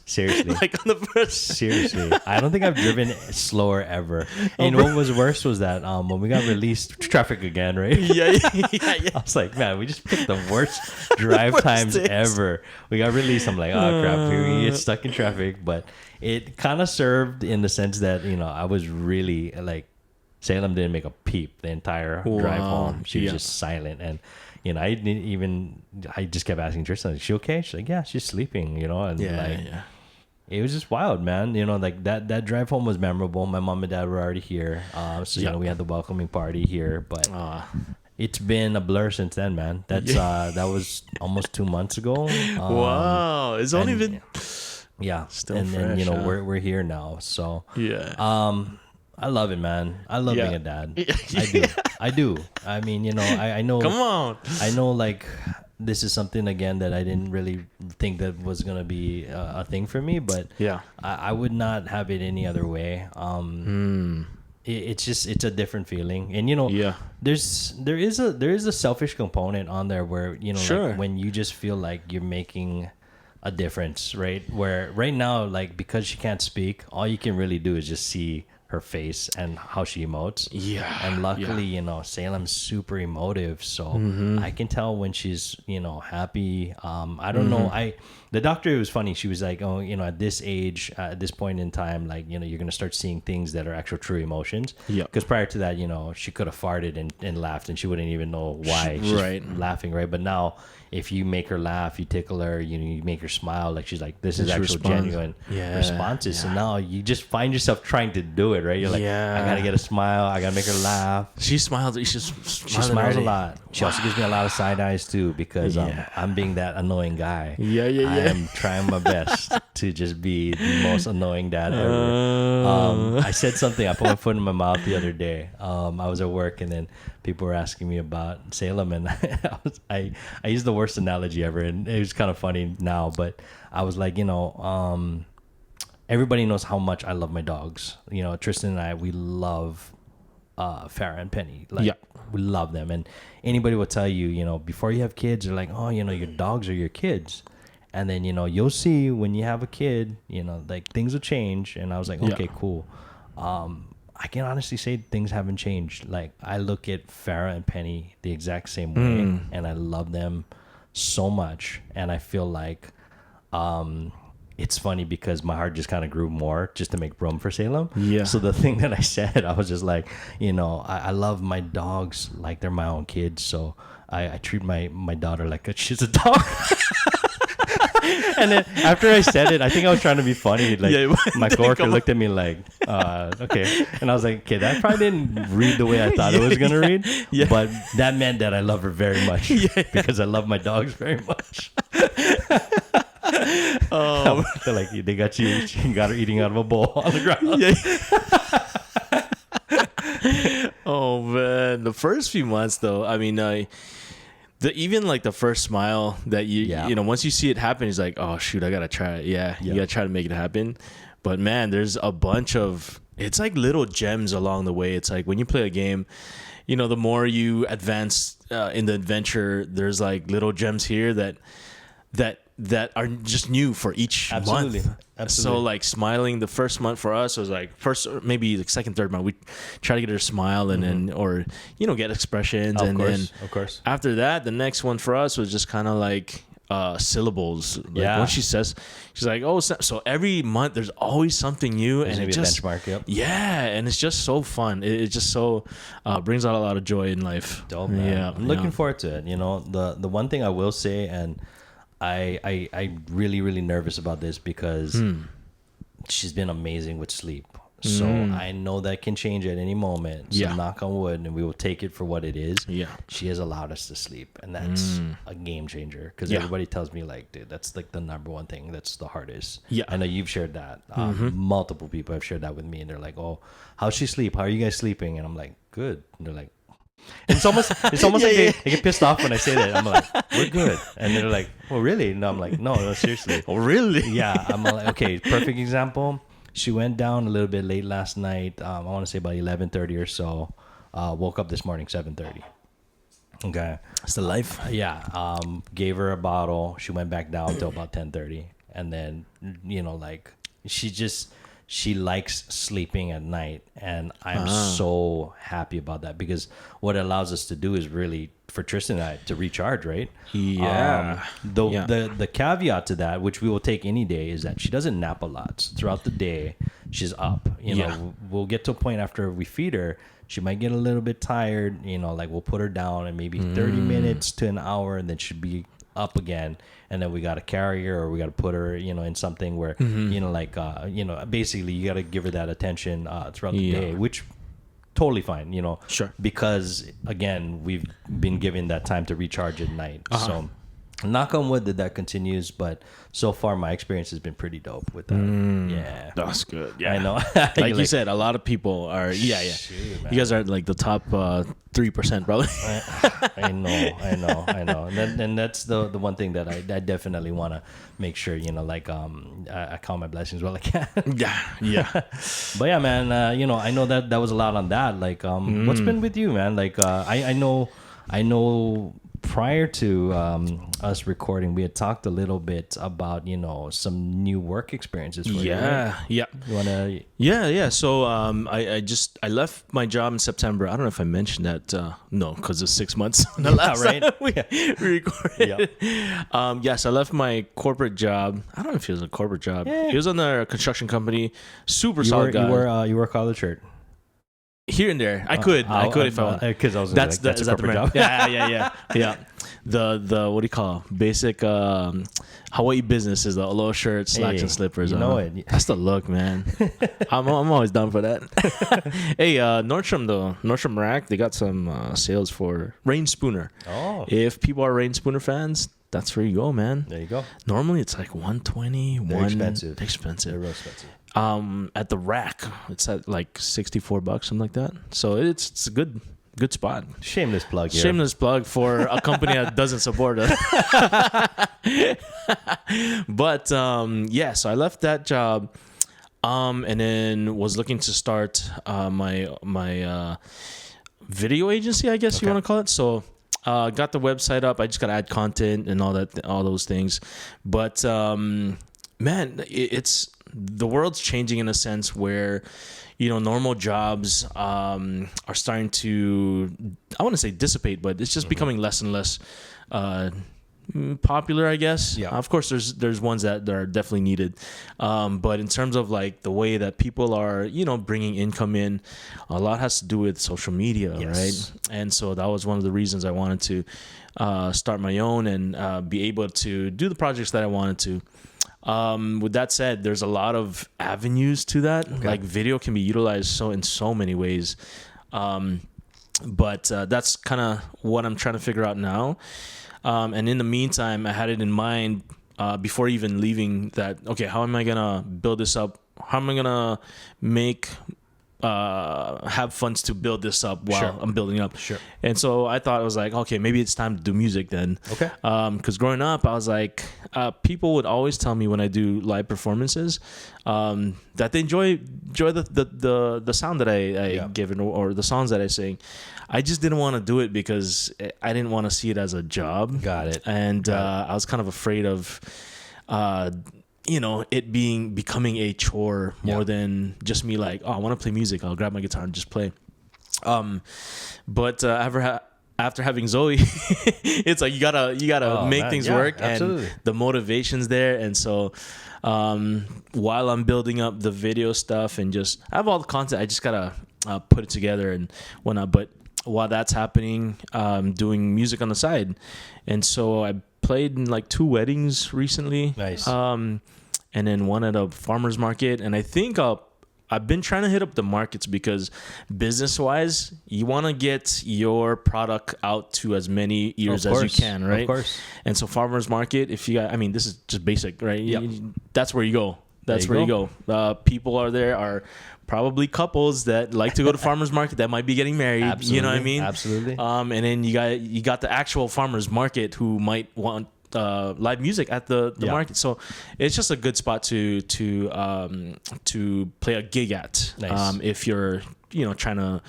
Seriously. Like on the first. Seriously. I don't think I've driven slower ever. And you know what was worse was that when we got released, traffic again, right? Yeah. I was like, man, we just picked the worst drive times ever. We got released. I'm like, oh crap, we get stuck in traffic. But it kind of served in the sense that, you know, I was really like, Salem didn't make a peep the entire drive home. She was just silent. And, you know, I just kept asking Tristan, is she okay? She's like, yeah, she's sleeping, you know, and it was just wild, man. You know, like that drive home was memorable. My mom and dad were already here. You know, we had the welcoming party here, but it's been a blur since then, man. That's that was almost 2 months ago. Wow. It's only been still and fresh, then, you know, we're here now. So I love it, man. I love being a dad. I do. I mean, you know, I know. Come on. I know, like, this is something, again, that I didn't really think that was going to be a thing for me, but I would not have it any other way. It's a different feeling. And, you know, there is a selfish component on there where, you know, like when you just feel like you're making a difference, right? Where right now, like, because she can't speak, all you can really do is just see her face and how she emotes. And luckily, you know, Salem's super emotive, so I can tell when she's, you know, happy. I don't know. The doctor, it was funny. She was like, oh, you know, at this age, at this point in time, like, you know, you're gonna start seeing things that are actual true emotions. Because prior to that, you know, she could have farted and laughed, and she wouldn't even know why she's laughing, right? But now, if you make her laugh, you tickle her, you know, you make her smile, like she's like, this is actual genuine responses. So now you just find yourself trying to do it, right? You're like, I gotta get a smile, I gotta make her laugh. She smiles. She smiles a lot. She also gives me a lot of side eyes too, because I'm being that annoying guy. I am trying my best to just be the most annoying dad ever. I said something. I put my foot in my mouth the other day. I was at work, and then people were asking me about Salem, and I used the worst analogy ever, and it was kind of funny now, but I was like, you know, everybody knows how much I love my dogs. You know, Tristan and I, we love Farrah and Penny. Like, we love them, and anybody will tell you, you know, before you have kids, they're like, oh, you know, your dogs are your kids. And then, you know, you'll see when you have a kid, you know, like, things will change. And I was like, okay, cool. I can honestly say things haven't changed. Like, I look at Farrah and Penny the exact same way, and I love them so much. And I feel like it's funny because my heart just kind of grew more just to make room for Salem. Yeah. So the thing that I said, I was just like, I love my dogs like they're my own kids. So I treat my daughter like she's a dog. And then after I said it, I think I was trying to be funny. Like my coworker looked at me like, okay. And I was like, okay, that probably didn't read the way I thought it was going to read. Yeah. But that meant that I love her very much because I love my dogs very much. They're like, they got you got her eating out of a bowl on the ground. Yeah. Oh, man. The first few months, though, I mean, even like the first smile that once you see it happen, it's like, oh shoot, I gotta try it. You gotta try to make it happen. But man, there's a bunch of, it's like little gems along the way. It's like when you play a game, the more you advance in the adventure, there's like little gems here that are just new for each month. Absolutely. So like smiling the first month for us was like maybe the second, third month, we try to get her to smile and then, or, get expressions. Of course. After that, the next one for us was just kind of like syllables. Like when she says, she's like, oh, so every month there's always something new. There's and it just, benchmark, and it's just so fun. It just so brings out a lot of joy in life. Dope, man. Yeah. I'm looking forward to it. The one thing I will say, and I'm really, really nervous about this because she's been amazing with sleep. So I know that can change at any moment. So knock on wood, and we will take it for what it is. Yeah. She has allowed us to sleep, and that's a game changer because everybody tells me like, dude, that's like the number one thing that's the hardest. Yeah. I know you've shared that. Multiple people have shared that with me, and they're like, oh, how's she sleep? How are you guys sleeping? And I'm like, good. And they're like, it's almost like they get pissed off when I say that. I'm like, we're good. And they're like, well, really? No, I'm like, no, seriously. Oh, really? Yeah. I'm like, okay, perfect example. She went down a little bit late last night. I want to say about 11:30 or so. Woke up this morning 7:30. Okay. That's the life. Gave her a bottle. She went back down till about 10:30. And then, like she likes sleeping at night, and I'm so happy about that because what it allows us to do is really for Tristan and I to recharge, right? The caveat to that, which we will take any day, is that she doesn't nap a lot. So throughout the day, she's up. We'll get to a point after we feed her, she might get a little bit tired. Like we'll put her down and maybe 30 minutes to an hour, and then she'll be up again, and then we got to carry her or we got to put her in something where basically you got to give her that attention throughout the day, which totally fine, sure, because again we've been given that time to recharge at night. So knock on wood that continues, but so far my experience has been pretty dope with that. That's good. I know. like you said, a lot of people are shoot, you guys are like the top 3% probably. I know. And that's the one thing that I definitely want to make sure, I count my blessings while I can. But yeah, man, I know that was a lot on that. Like, what's been with you, man? Like, I know prior to us recording, we had talked a little bit about some new work experiences for you. Right? You wanna? So I left my job in September. I don't know if I mentioned that. No, because it's 6 months. The last time we recorded. Yes, I left my corporate job. I don't know if it was a corporate job. Yeah. It was on a construction company. Super solid guy. You were college shirt. Here and there, I could if I want. Because I was that's a corporate job. Yeah. The what do you call basic Hawaii business is the aloha shirt, slacks, and slippers. You know it. That's the look, man. I'm always down for that. Hey, Nordstrom Rack, they got some sales for Rain Spooner. Oh, if people are Rain Spooner fans, that's where you go, man. There you go. Normally it's like $120. They're expensive. They're real expensive. At the Rack, it's at like $64, something like that. So it's a good spot. Shameless plug here. Shameless plug for a company that doesn't support us. But so I left that job, and then was looking to start my video agency, I guess you want to call it. So got the website up. I just got to add content and all those things. But man, it's the world's changing in a sense where normal jobs are starting to, I want to say dissipate, but it's just becoming less and less popular, I guess. Yeah. Of course, there's ones that are definitely needed. But in terms of like the way that people are, bringing income in, a lot has to do with social media, Yes. right? And so that was one of the reasons I wanted to start my own and be able to do the projects that I wanted to. With that said, there's a lot of avenues to that. Okay. Like video can be utilized in so many ways. But that's kind of what I'm trying to figure out now. And in the meantime, I had it in mind before even leaving that, okay, how am I going to build this up? How am I going to have funds to build this up while Sure. I'm building up? Sure. And so I thought, I was like, okay, maybe it's time to do music then. Okay. Because growing up, I was like, people would always tell me when I do live performances that they enjoy the sound that I give it, or the songs that I sing. I just didn't want to do it because I didn't want to see it as a job. Got it. And I was kind of afraid of, it becoming a chore more than just me like, oh, I want to play music. I'll grab my guitar and just play. But after having Zoe, it's like you gotta make things work, absolutely. and the motivation's there. And so while I'm building up the video stuff and just I have all the content, I just gotta put it together and whatnot. But while that's happening, doing music on the side. And so I played in like 2 weddings recently. Nice. And then one at a farmer's market. And I think I've been trying to hit up the markets because business-wise, you want to get your product out to as many ears as you can, right? Of course. And so farmer's market, if you got, I mean, this is just basic, right? Yep. That's where you go. That's There where you you go. People are probably couples that like to go to farmer's market that might be getting married. Absolutely. You know what I mean? Absolutely. And then you got the actual farmer's market who might want live music at the market. So it's just a good spot to play a gig at. Nice. If you're trying to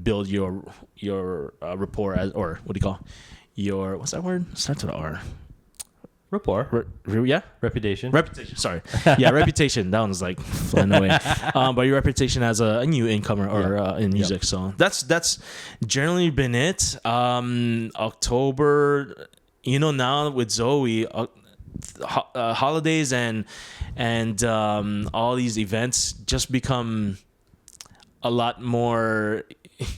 build your rapport or what do you call what's that word? Starts with an R. Rapport. Yeah. Reputation. Reputation. Sorry. Yeah, reputation. That one's like flying away. But your reputation as a new incomer or in music. So that's generally been it. October. Now with Zoe, holidays and all these events just become a lot more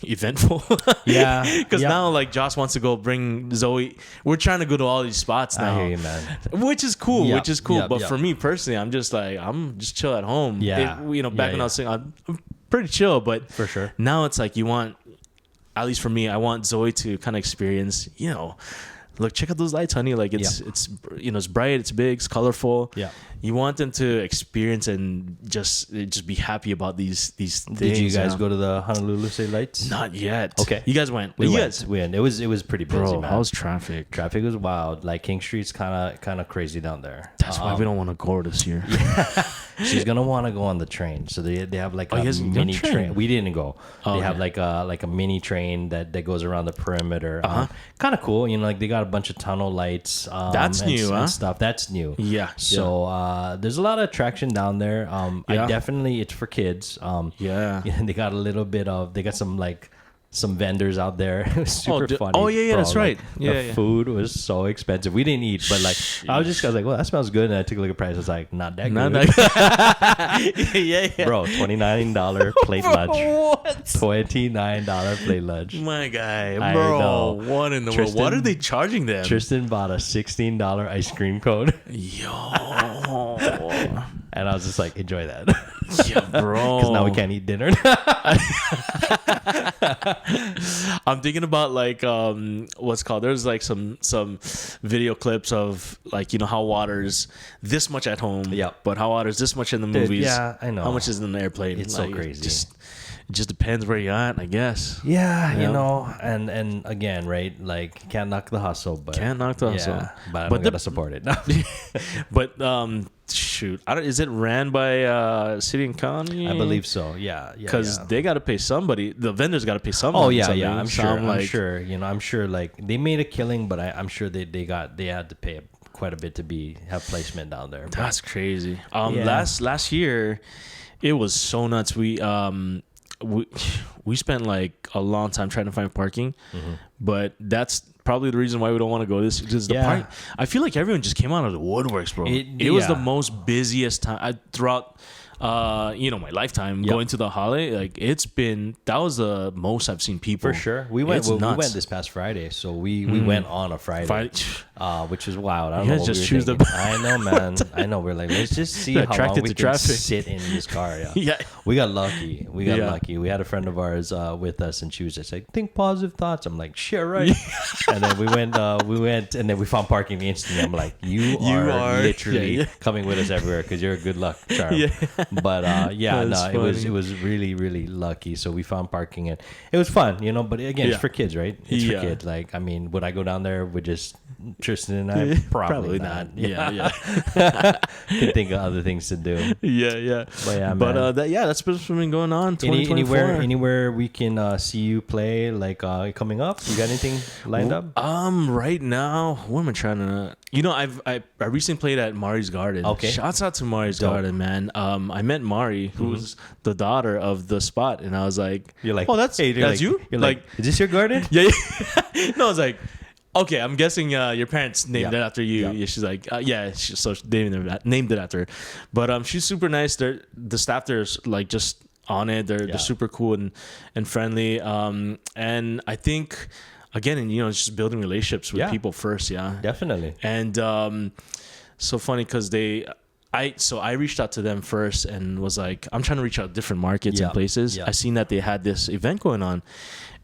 eventful. Yeah. Because now like Josh wants to go bring Zoe. We're trying to go to all these spots now. I hear you, man. Which is cool. Yep, Which is cool. yep, But yep. for me personally, I'm just chill at home. Yeah. Back when I was singing, I'm pretty chill. But For sure. now it's like you want, at least for me, I want Zoe to kind of experience, look, check out those lights, honey. Like it's it's bright, it's big, it's colorful. Yeah. You want them to experience and just be happy about these things. Did you guys go to the Honolulu City Lights? Not yet. Okay. You guys went. We You went. guys- We went. It was pretty busy, Bro, man. how's traffic? Traffic was wild. Like King Street's kind of crazy down there. That's why we don't want to go this year. She's gonna want to go on the train. So they have like a you guys- mini train? train. We didn't go. Oh, they have okay. like a mini train that goes around the perimeter. Kind of cool. Like they got a bunch of tunnel lights. That's and, new, and huh? stuff. That's new. Yeah. So there's a lot of attraction down there. Yeah. I definitely it's for kids. Yeah. They got a little bit of. They got some vendors out there. It was super funny. oh, yeah, bro. that's right. The Yeah. food was so expensive. We didn't eat, but I was like, well, that smells good. And I took a look at price. I was like, not that good. Yeah. Bro, $29 plate lunch. What? $29 plate lunch. My guy, I bro. know. What in the world? Tristan- What are they charging them? Tristan bought a $16 ice cream cone. Yo. And I was just like, enjoy that. Yeah, bro. Because now we can't eat dinner. I'm thinking about what's called. There's like some video clips of how water's this much at home. Yep. But how water's this much in the Dude, movies. yeah, I know. How much is in the airplane? It's so crazy. It just depends where you're at, I guess. Yeah, Yeah. and again, right? Like, can't knock the hustle, but Can't knock the hustle. Yeah, but I'm But gonna support it. But shoot, is it ran by city and county? I believe so. Yeah, Because they got to pay somebody. The vendors got to pay somebody. Oh yeah, something. yeah. I'm So sure. I'm I'm sure. I'm sure. Like they made a killing, but I'm sure they had to pay quite a bit to have placement down there. But That's crazy. Yeah. Last year, it was so nuts. We we spent like a long time trying to find parking, but that's probably the reason why we don't want to go this because the park. I feel like everyone just came out of the woodworks, bro. It was the most busiest time throughout. My lifetime going to the holiday, like that was the most I've seen people. For sure. We went this past Friday, so we went on a Friday, which is wild. I don't know what just we were choose thinking. I know, man. I know. We're like, let's just see how long we can sit in this car. Yeah. We got lucky. We had a friend of ours with us, and she was just like, think positive thoughts. I'm like, shit, right. And then we went, and then we found parking instantly. I'm like, you are literally coming with us everywhere because you're a good luck charm. But it was really, really lucky. So we found parking, and it was fun, but again, it's for kids, right? It's for kids. Like, I mean, would I go down there with just Tristan and I? Probably not. Yeah. Can think of other things to do. Yeah. But that's what's been going on. Anywhere we can see you play, like coming up. You got anything lined up? Right now, what am I trying to? I recently played at Mari's Garden. Okay. Shouts out to Mari's Garden, man. I met Mari, who's the daughter of the spot, and I was like, "You're like, oh, that's you." You're like, is this your garden? Yeah. No, I was like, okay, I'm guessing your parents named it after you. Yeah. Yeah, she's like, so they named it after her. But she's super nice. The staff there is like just on it. They're super cool and friendly. And I think again, it's just building relationships with people first. Yeah, definitely. And so funny because I reached out to them first and was like, I'm trying to reach out to different markets and places. I seen that they had this event going on.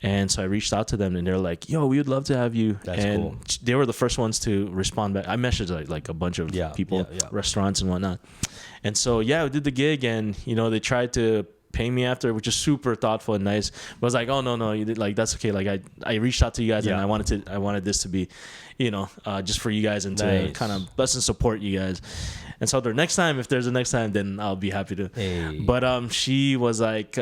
And so I reached out to them and they're like, yo, we would love to have you. That's cool. They were the first ones to respond back. I messaged like a bunch of people, restaurants and whatnot. And so, we did the gig and, they tried to pay me after, which is super thoughtful and nice. But I was like, oh, no, you did, like, that's okay. Like I reached out to you guys and I wanted this to be, just for you guys and to kind of bless and support you guys. And so if there's a next time, then I'll be happy to. Hey. But she was like,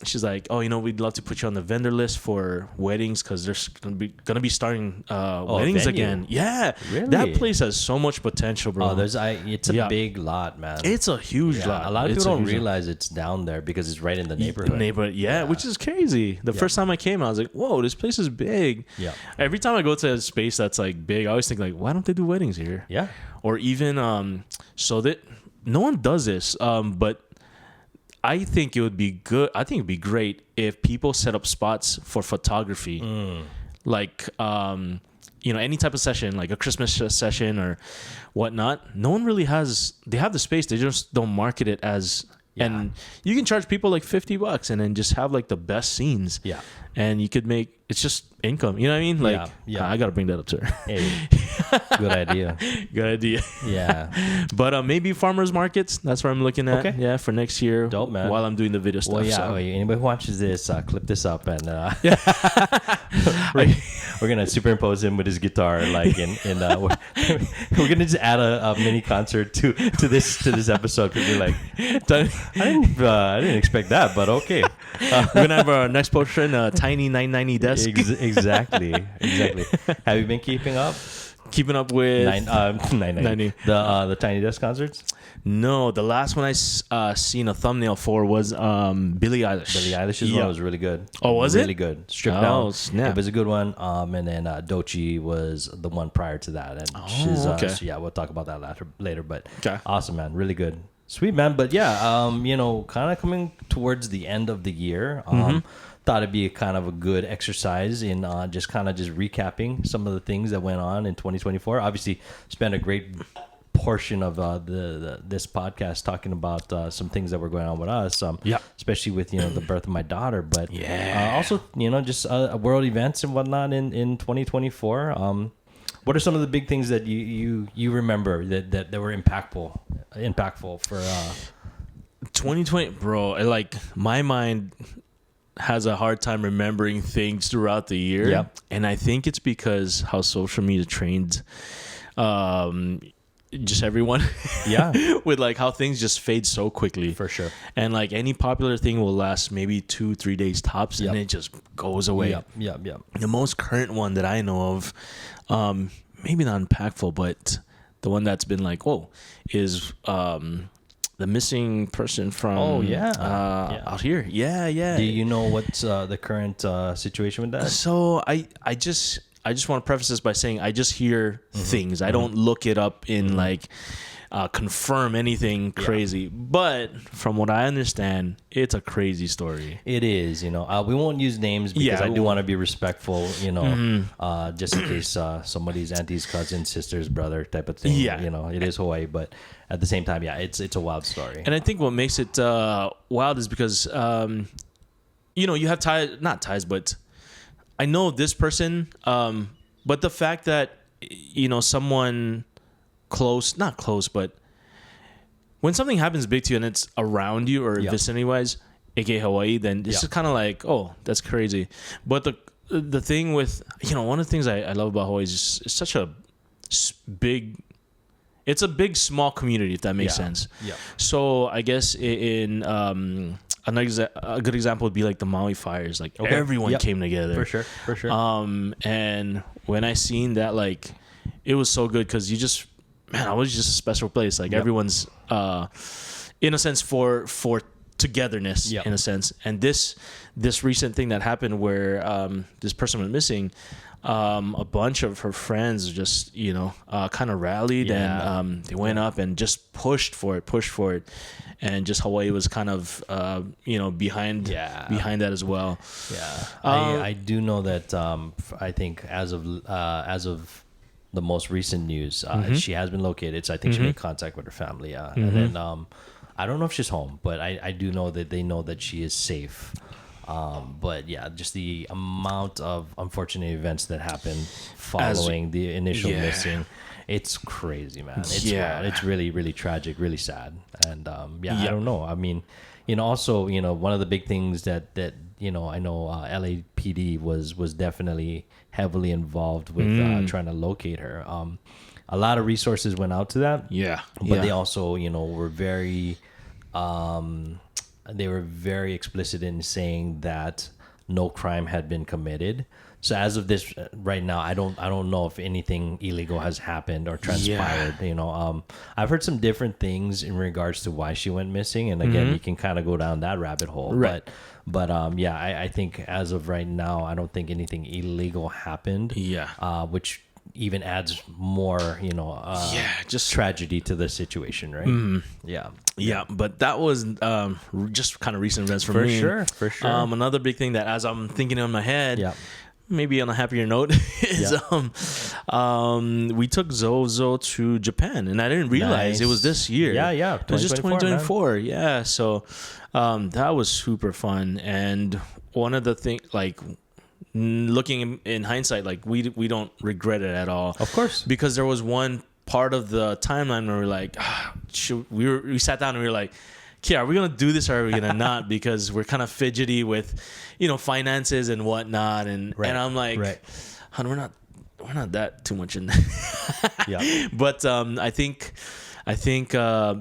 she's like, oh, we'd love to put you on the vendor list for weddings because there's gonna be starting weddings again. Yeah, really? That place has so much potential, bro. It's a big lot, man. It's a huge lot. A lot of people don't realize it's down there because it's right in the neighborhood. Which is crazy. The first time I came, I was like, whoa, this place is big. Yeah. Every time I go to a space that's like big, I always think like, why don't they do weddings here? Yeah. Or even so that no one does this, but I think it would be good. I think it'd be great if people set up spots for photography, like any type of session, like a Christmas session or whatnot. No one really has. They have the space. They just don't market it as. Yeah. And you can charge people like $50 and then just have like the best scenes. Yeah. And you could make it's just income. You know what I mean? Like, I got to bring that up to her. Hey, good idea. Good idea. Yeah. But maybe farmers markets. That's where I'm looking at. Okay. Yeah, for next year. Dope, man. While I'm doing the video stuff. Well, yeah. So. Anybody who watches this, clip this up and we're gonna superimpose him with his guitar, like we're gonna just add a mini concert to this episode because we're like, I didn't expect that, but okay. We're gonna have our next poster in a tiny 990 desk. Exactly. Have you been keeping up with 990 the Tiny Desk concerts? No, the last one I seen a thumbnail for was Billie Eilish. Billie Eilish's one was really good. Oh, was it? Really good. Stripped down. Snap. It was a good one. And then Doechii was the one prior to that. And she's okay. So we'll talk about that later. But okay. Awesome, man. Really good. Sweet, man. But yeah, kind of coming towards the end of the year. Thought it'd be kind of a good exercise in just recapping some of the things that went on in 2024. Obviously, spent a great portion of this podcast talking about some things that were going on with us. Especially with the birth of my daughter, but also just world events and whatnot in 2024. What are some of the big things that you remember that were impactful for 2020, bro? Like my mind has a hard time remembering things throughout the year. Yep. And I think it's because how social media trained just everyone. Yeah. With like how things just fade so quickly. For sure. And like any popular thing will last maybe 2-3 days tops and it just goes away. Yep. The most current one that I know of, maybe not impactful, but the one that's been like, whoa, is the missing person from out here. Yeah. Do you know what's the current situation with that? So I just want to preface this by saying I just hear things. I don't look it up in like confirm anything crazy. But from what I understand, it's a crazy story. It is, we won't use names because I do want to be respectful, just in case somebody's auntie's cousin, sister's brother type of thing. Yeah. It is Hawaii, but at the same time, it's a wild story. And I think what makes it wild is because, you have not ties, but I know this person, but the fact that, someone not close, but when something happens big to you and it's around you or vicinity wise, aka Hawaii, then it's just kind of like, oh, that's crazy. But the thing with, one of the things I love about Hawaii is just, it's such a big, it's a big, small community, if that makes sense. Yeah. So I guess in a good example would be like the Maui fires. Like everyone came together. For sure. And when I seen that, like, it was so good because it was just a special place. Like everyone's, in a sense, for togetherness, in a sense. And this recent thing that happened where this person went missing, a bunch of her friends just kind of rallied and they went up and just pushed for it, and just Hawaii was kind of behind that as well. I do know that I think as of the most recent news, she has been located, so I think she made contact with her family, and then I don't know if she's home, but I do know that they know that she is safe. But just the amount of unfortunate events that happened following the initial missing, it's crazy, man. It's really, really tragic, really sad. And I don't know. I mean, also, one of the big things that I know LAPD was definitely heavily involved with trying to locate her. A lot of resources went out to that. But they also, were very explicit in saying that no crime had been committed. So as of this right now, I don't know if anything illegal has happened or transpired. I've heard some different things in regards to why she went missing, and again, you can kind of go down that rabbit hole. Right. But I think as of right now, I don't think anything illegal happened. Which even adds more, just tragedy to the situation, right? But that was just kind of recent events for me. For sure. Another big thing that, as I'm thinking in my head, maybe on a happier note, is we took Zozo to Japan, and I didn't realize it was this year. It was just 2024. Man. So that was super fun, and one of the things, like, looking in hindsight, like, we don't regret it at all, of course, because there was one part of the timeline where we're like, we sat down and we were like, okay, are we gonna do this or are we gonna not? Because we're kind of fidgety with finances and whatnot, and I'm like, hon, we're not that too much in there. But I think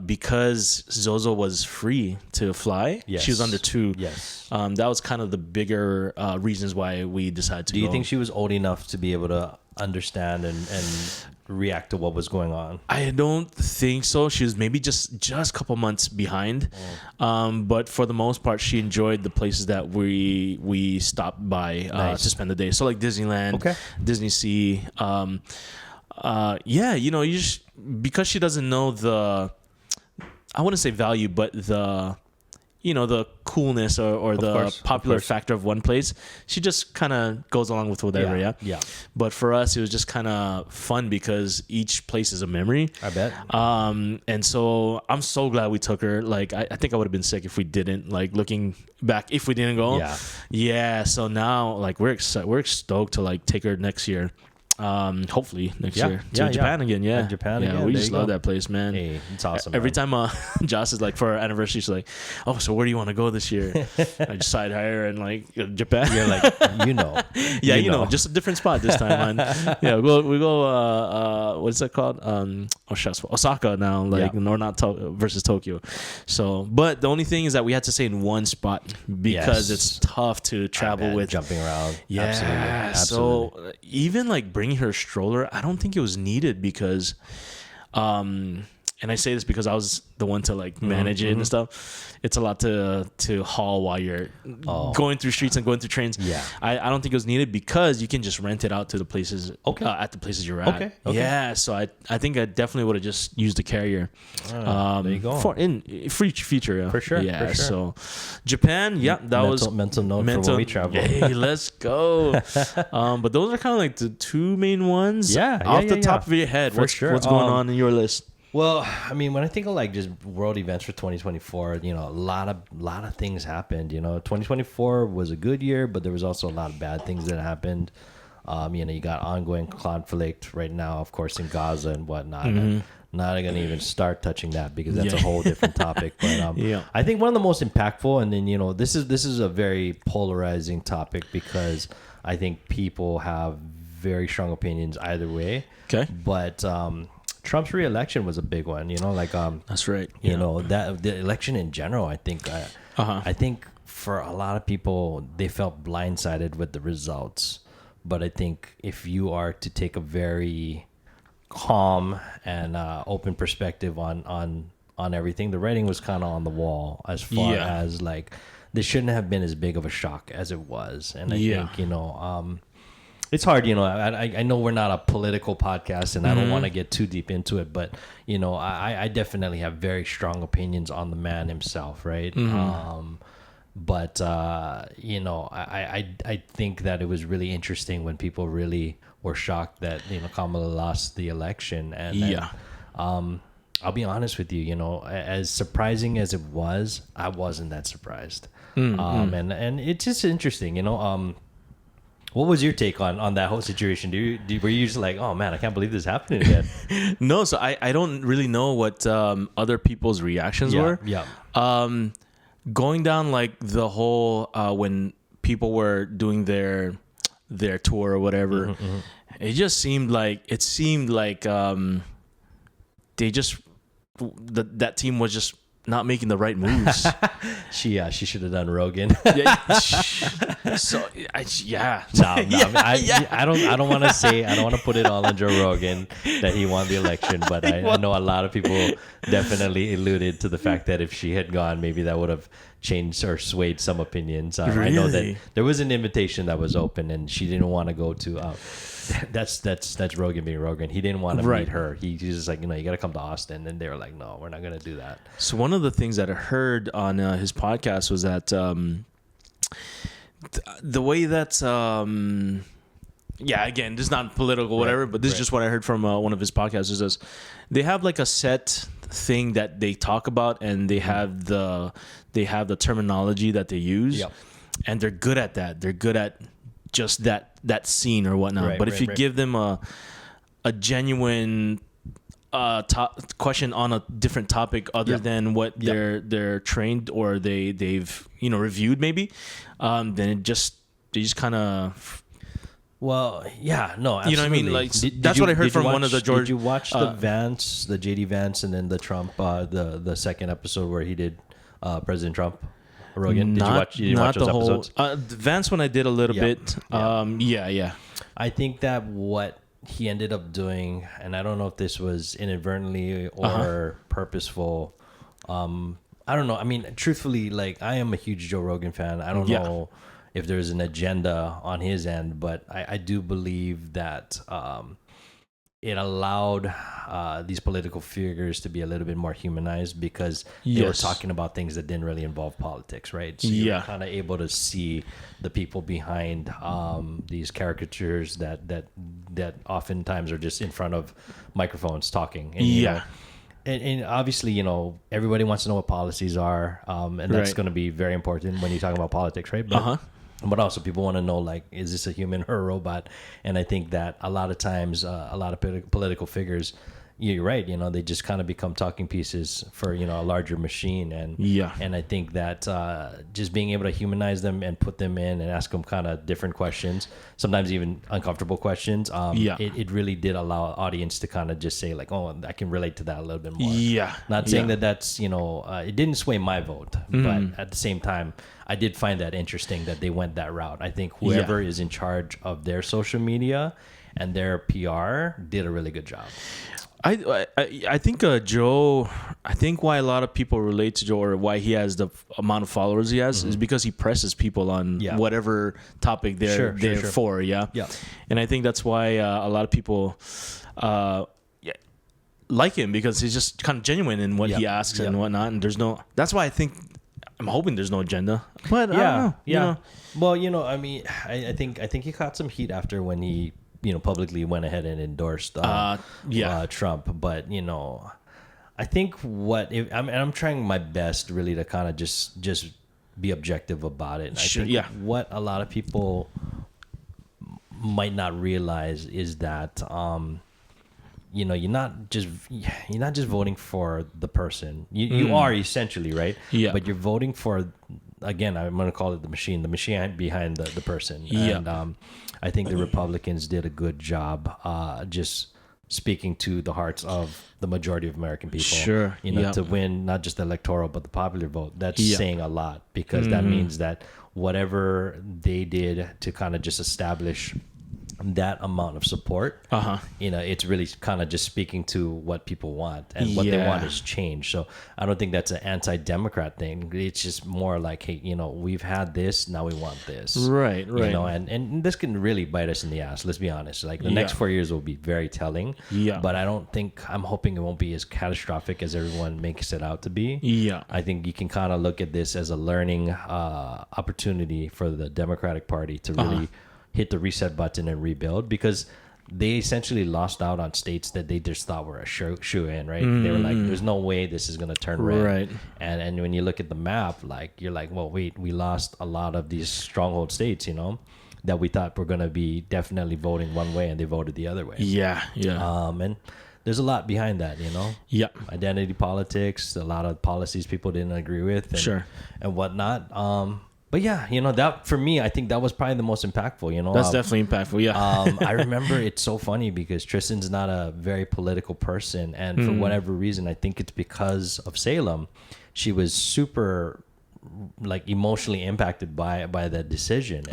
because Zozo was free to fly, she was under 2. That was kind of the bigger reasons why we decided to go. Do you think she was old enough to be able to understand and react to what was going on? I don't think so. She was maybe just a couple months behind. But for the most part, she enjoyed the places that we stopped by to spend the day. So like Disneyland, Disney Sea. You just, because she doesn't know I wouldn't say value, but the coolness or the popular factor of one place, she just kind of goes along with whatever. But for us, it was just kind of fun because each place is a memory. I bet. And so I'm so glad we took her. Like, I think I would have been sick if we didn't. Like, looking back, if we didn't go. So now, like, we're stoked to like take her next year. Hopefully next year to Japan again. Japan again. We just love that place, man. Hey, it's awesome. Every time Joss is like, for our anniversary, she's like, oh, so where do you want to go this year? I just side hire and like Japan. You're like, just a different spot this time, man. We go what's that called? Osaka now, like versus Tokyo. So, but the only thing is that we had to stay in one spot because it's tough to travel with jumping around. Absolutely. So even like bringing her stroller, I don't think it was needed because and and I say this because I was the one to like manage it and stuff. It's a lot to haul while you're going through streets and going through trains. Yeah. I don't think it was needed because you can just rent it out to the places at the places you're at. Okay. Yeah, so I think I definitely would have just used the carrier. There you go. For future, yeah. For sure. Yeah. For sure. So Japan, that was mental note for when we travel. Hey, let's go. But those are kind of like the two main ones. Yeah. Off the top of your head, what's going on in your list? Well, I mean, when I think of like just world events for 2024, a lot of things happened. 2024 was a good year, but there was also a lot of bad things that happened. You got ongoing conflict right now, of course, in Gaza and whatnot. I'm not going to even start touching that because that's a whole different topic. But I think one of the most impactful, and then this is a very polarizing topic because I think people have very strong opinions either way. Okay, but Trump's reelection was a big one, that's right. That the election in general, I think, I think for a lot of people, they felt blindsided with the results. But I think if you are to take a very calm and open perspective on everything, the writing was kind of on the wall as far as like this shouldn't have been as big of a shock as it was. And I think, it's hard, I know we're not a political podcast and I don't want to get too deep into it, but, I definitely have very strong opinions on the man himself, right? But I think that it was really interesting when people really were shocked that, Kamala lost the election. And I'll be honest with you, as surprising as it was, I wasn't that surprised. And it's just interesting, what was your take on that whole situation? Were you just like, oh man, I can't believe this happened again? No, so I don't really know what other people's reactions were. Yeah. Going down like the whole when people were doing their tour or whatever, it just seemed like they just that team was just not making the right moves. She should have done Rogan. So I don't want to put it all on Joe Rogan that he won the election, but I know a lot of people definitely alluded to the fact that if she had gone, maybe that would have changed or swayed some opinions. Really? I know that there was an invitation that was open and she didn't want to go to that's Rogan being Rogan. He didn't want to meet her. He's just like, you got to come to Austin. And they were like, no, we're not going to do that. So one of the things that I heard on his podcast was that the way that again, this is not political, whatever, but this is just what I heard from one of his podcasts. Is this, they have like a set thing that they talk about, and they have the terminology that they use, and they're good at that. They're good at just that scene or whatnot. But if you give them a genuine question on a different topic other than what they're trained or they've reviewed maybe, then they just kind of. Well, yeah, no, absolutely. You know what I mean? Like that's what I heard from one of the George. Did you watch the Vance, the JD Vance, and then the Trump, the second episode where he did President Trump? Rogan? Did you watch those episodes? Vance one I did a little bit. Yeah. I think that what he ended up doing, and I don't know if this was inadvertently or purposeful. I don't know. I mean, truthfully, like I am a huge Joe Rogan fan. I don't know if there's an agenda on his end, but I do believe that it allowed these political figures to be a little bit more humanized because they were talking about things that didn't really involve politics, right? So you're kind of able to see the people behind these caricatures that oftentimes are just in front of microphones talking. And, and obviously, everybody wants to know what policies are, and that's going to be very important when you're talking about politics, right? But also people want to know, like, is this a human or a robot? And I think that a lot of times, a lot of political figures, you're right, they just kind of become talking pieces for, a larger machine. And I think that just being able to humanize them and put them in and ask them kind of different questions, sometimes even uncomfortable questions, it really did allow the audience to kind of just say, like, oh, I can relate to that a little bit more. Not saying that that's, it didn't sway my vote, but at the same time, I did find that interesting that they went that route. I think whoever is in charge of their social media and their PR did a really good job. I think Joe. I think why a lot of people relate to Joe, or why he has the amount of followers he has, is because he presses people on whatever topic they're for. Yeah. And I think that's why a lot of people like him, because he's just kind of genuine in what he asks and whatnot. And that's why I'm hoping there's no agenda. But I don't know, you know. Well, I mean, I think he caught some heat after when he publicly went ahead and endorsed Trump. But I think I'm trying my best really to kind of just be objective about it. And I think what a lot of people might not realize is that you're not just voting for the person. You are essentially, right? Yeah. But you're voting for, again, I'm going to call it the machine behind the person. Yeah. And I think the Republicans did a good job just speaking to the hearts of the majority of American people. Sure. To win not just the electoral but the popular vote. That's saying a lot, because that means that whatever they did to kind of just establish that amount of support, it's really kind of just speaking to what people want, and what they want is change. So I don't think that's an anti-Democrat thing. It's just more like, hey, we've had this, now we want this, right. And this can really bite us in the ass. Let's be honest. Like the next 4 years will be very telling. But I'm hoping it won't be as catastrophic as everyone makes it out to be. I think you can kind of look at this as a learning opportunity for the Democratic Party to really hit the reset button and rebuild, because they essentially lost out on states that they just thought were a shoe-in, right? They were like, there's no way this is going to turn red. Right. And when you look at the map, like, you're like, well, wait, we lost a lot of these stronghold states, that we thought were going to be definitely voting one way, and they voted the other way. And there's a lot behind that, Identity politics, a lot of policies people didn't agree with, and whatnot. But that for me, I think that was probably the most impactful. That's definitely impactful. I remember it's so funny because Tristan's not a very political person, and for whatever reason, I think it's because of Salem, she was super like emotionally impacted by that decision.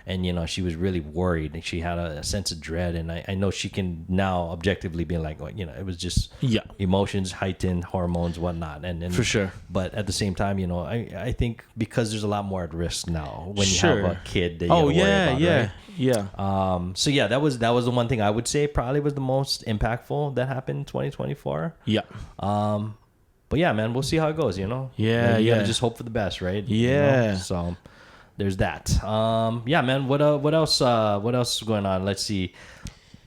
And she was really worried, and she had a sense of dread. And I know she can now objectively be like, well, it was just emotions, heightened hormones, whatnot. And for sure. But at the same time, I think because there's a lot more at risk now when you have a kid that you have to worry about, right? So that was the one thing I would say probably was the most impactful that happened in 2024. But yeah, man, we'll see how it goes. You gotta just hope for the best, right? So there's that. Man, what else is going on? Let's see.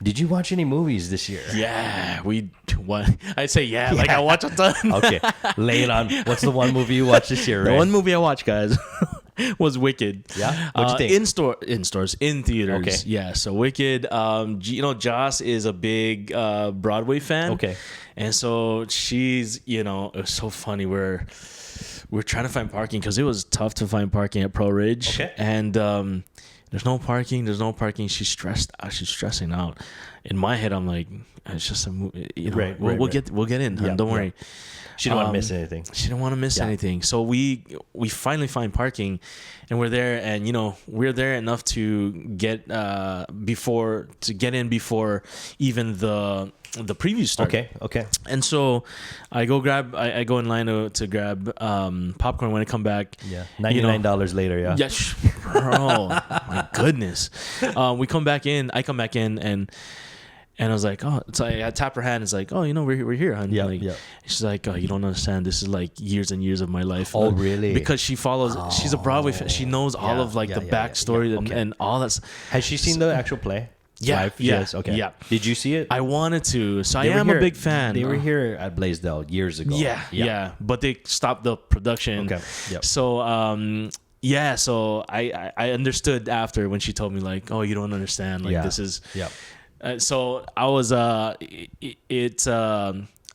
Did you watch any movies this year? I'd say like I watched a ton. Okay, lay it on. What's the one movie you watched this year, right? The one movie I watched, guys, was Wicked. Yeah? What'd you think? In theaters. Okay. Yeah, so Wicked. Joss is a big Broadway fan. Okay. And so she's, it was so funny. We're trying to find parking because it was tough to find parking at Pro Ridge. Okay. And there's no parking. She's stressed out. She's stressing out. In my head, I'm like, it's just a movie. We'll get in. Don't worry. She didn't want to miss anything. She didn't want to miss anything. So we finally find parking, and we're there. And we're there enough to get in before even the previews start. Okay. And so I go in line to grab popcorn when I come back. Yeah. $99 later, yeah. Yes. Bro, my goodness. I come back in and I was like, oh, so I tap her hand. It's like, oh, we're here, honey. Yeah. She's like, oh, you don't understand. This is like years and years of my life. Oh, really? Because she follows. She's a Broadway fan. She knows all of the backstory and all that. Has she seen the actual play? Yeah. Yes. Okay. Yeah. Did you see it? I wanted to. So I am a big fan. They were here at Blaisdell years ago. Yeah. But they stopped the production. Okay. Yep. So so I understood after when she told me like, oh, you don't understand. Like this is. Yeah. So I was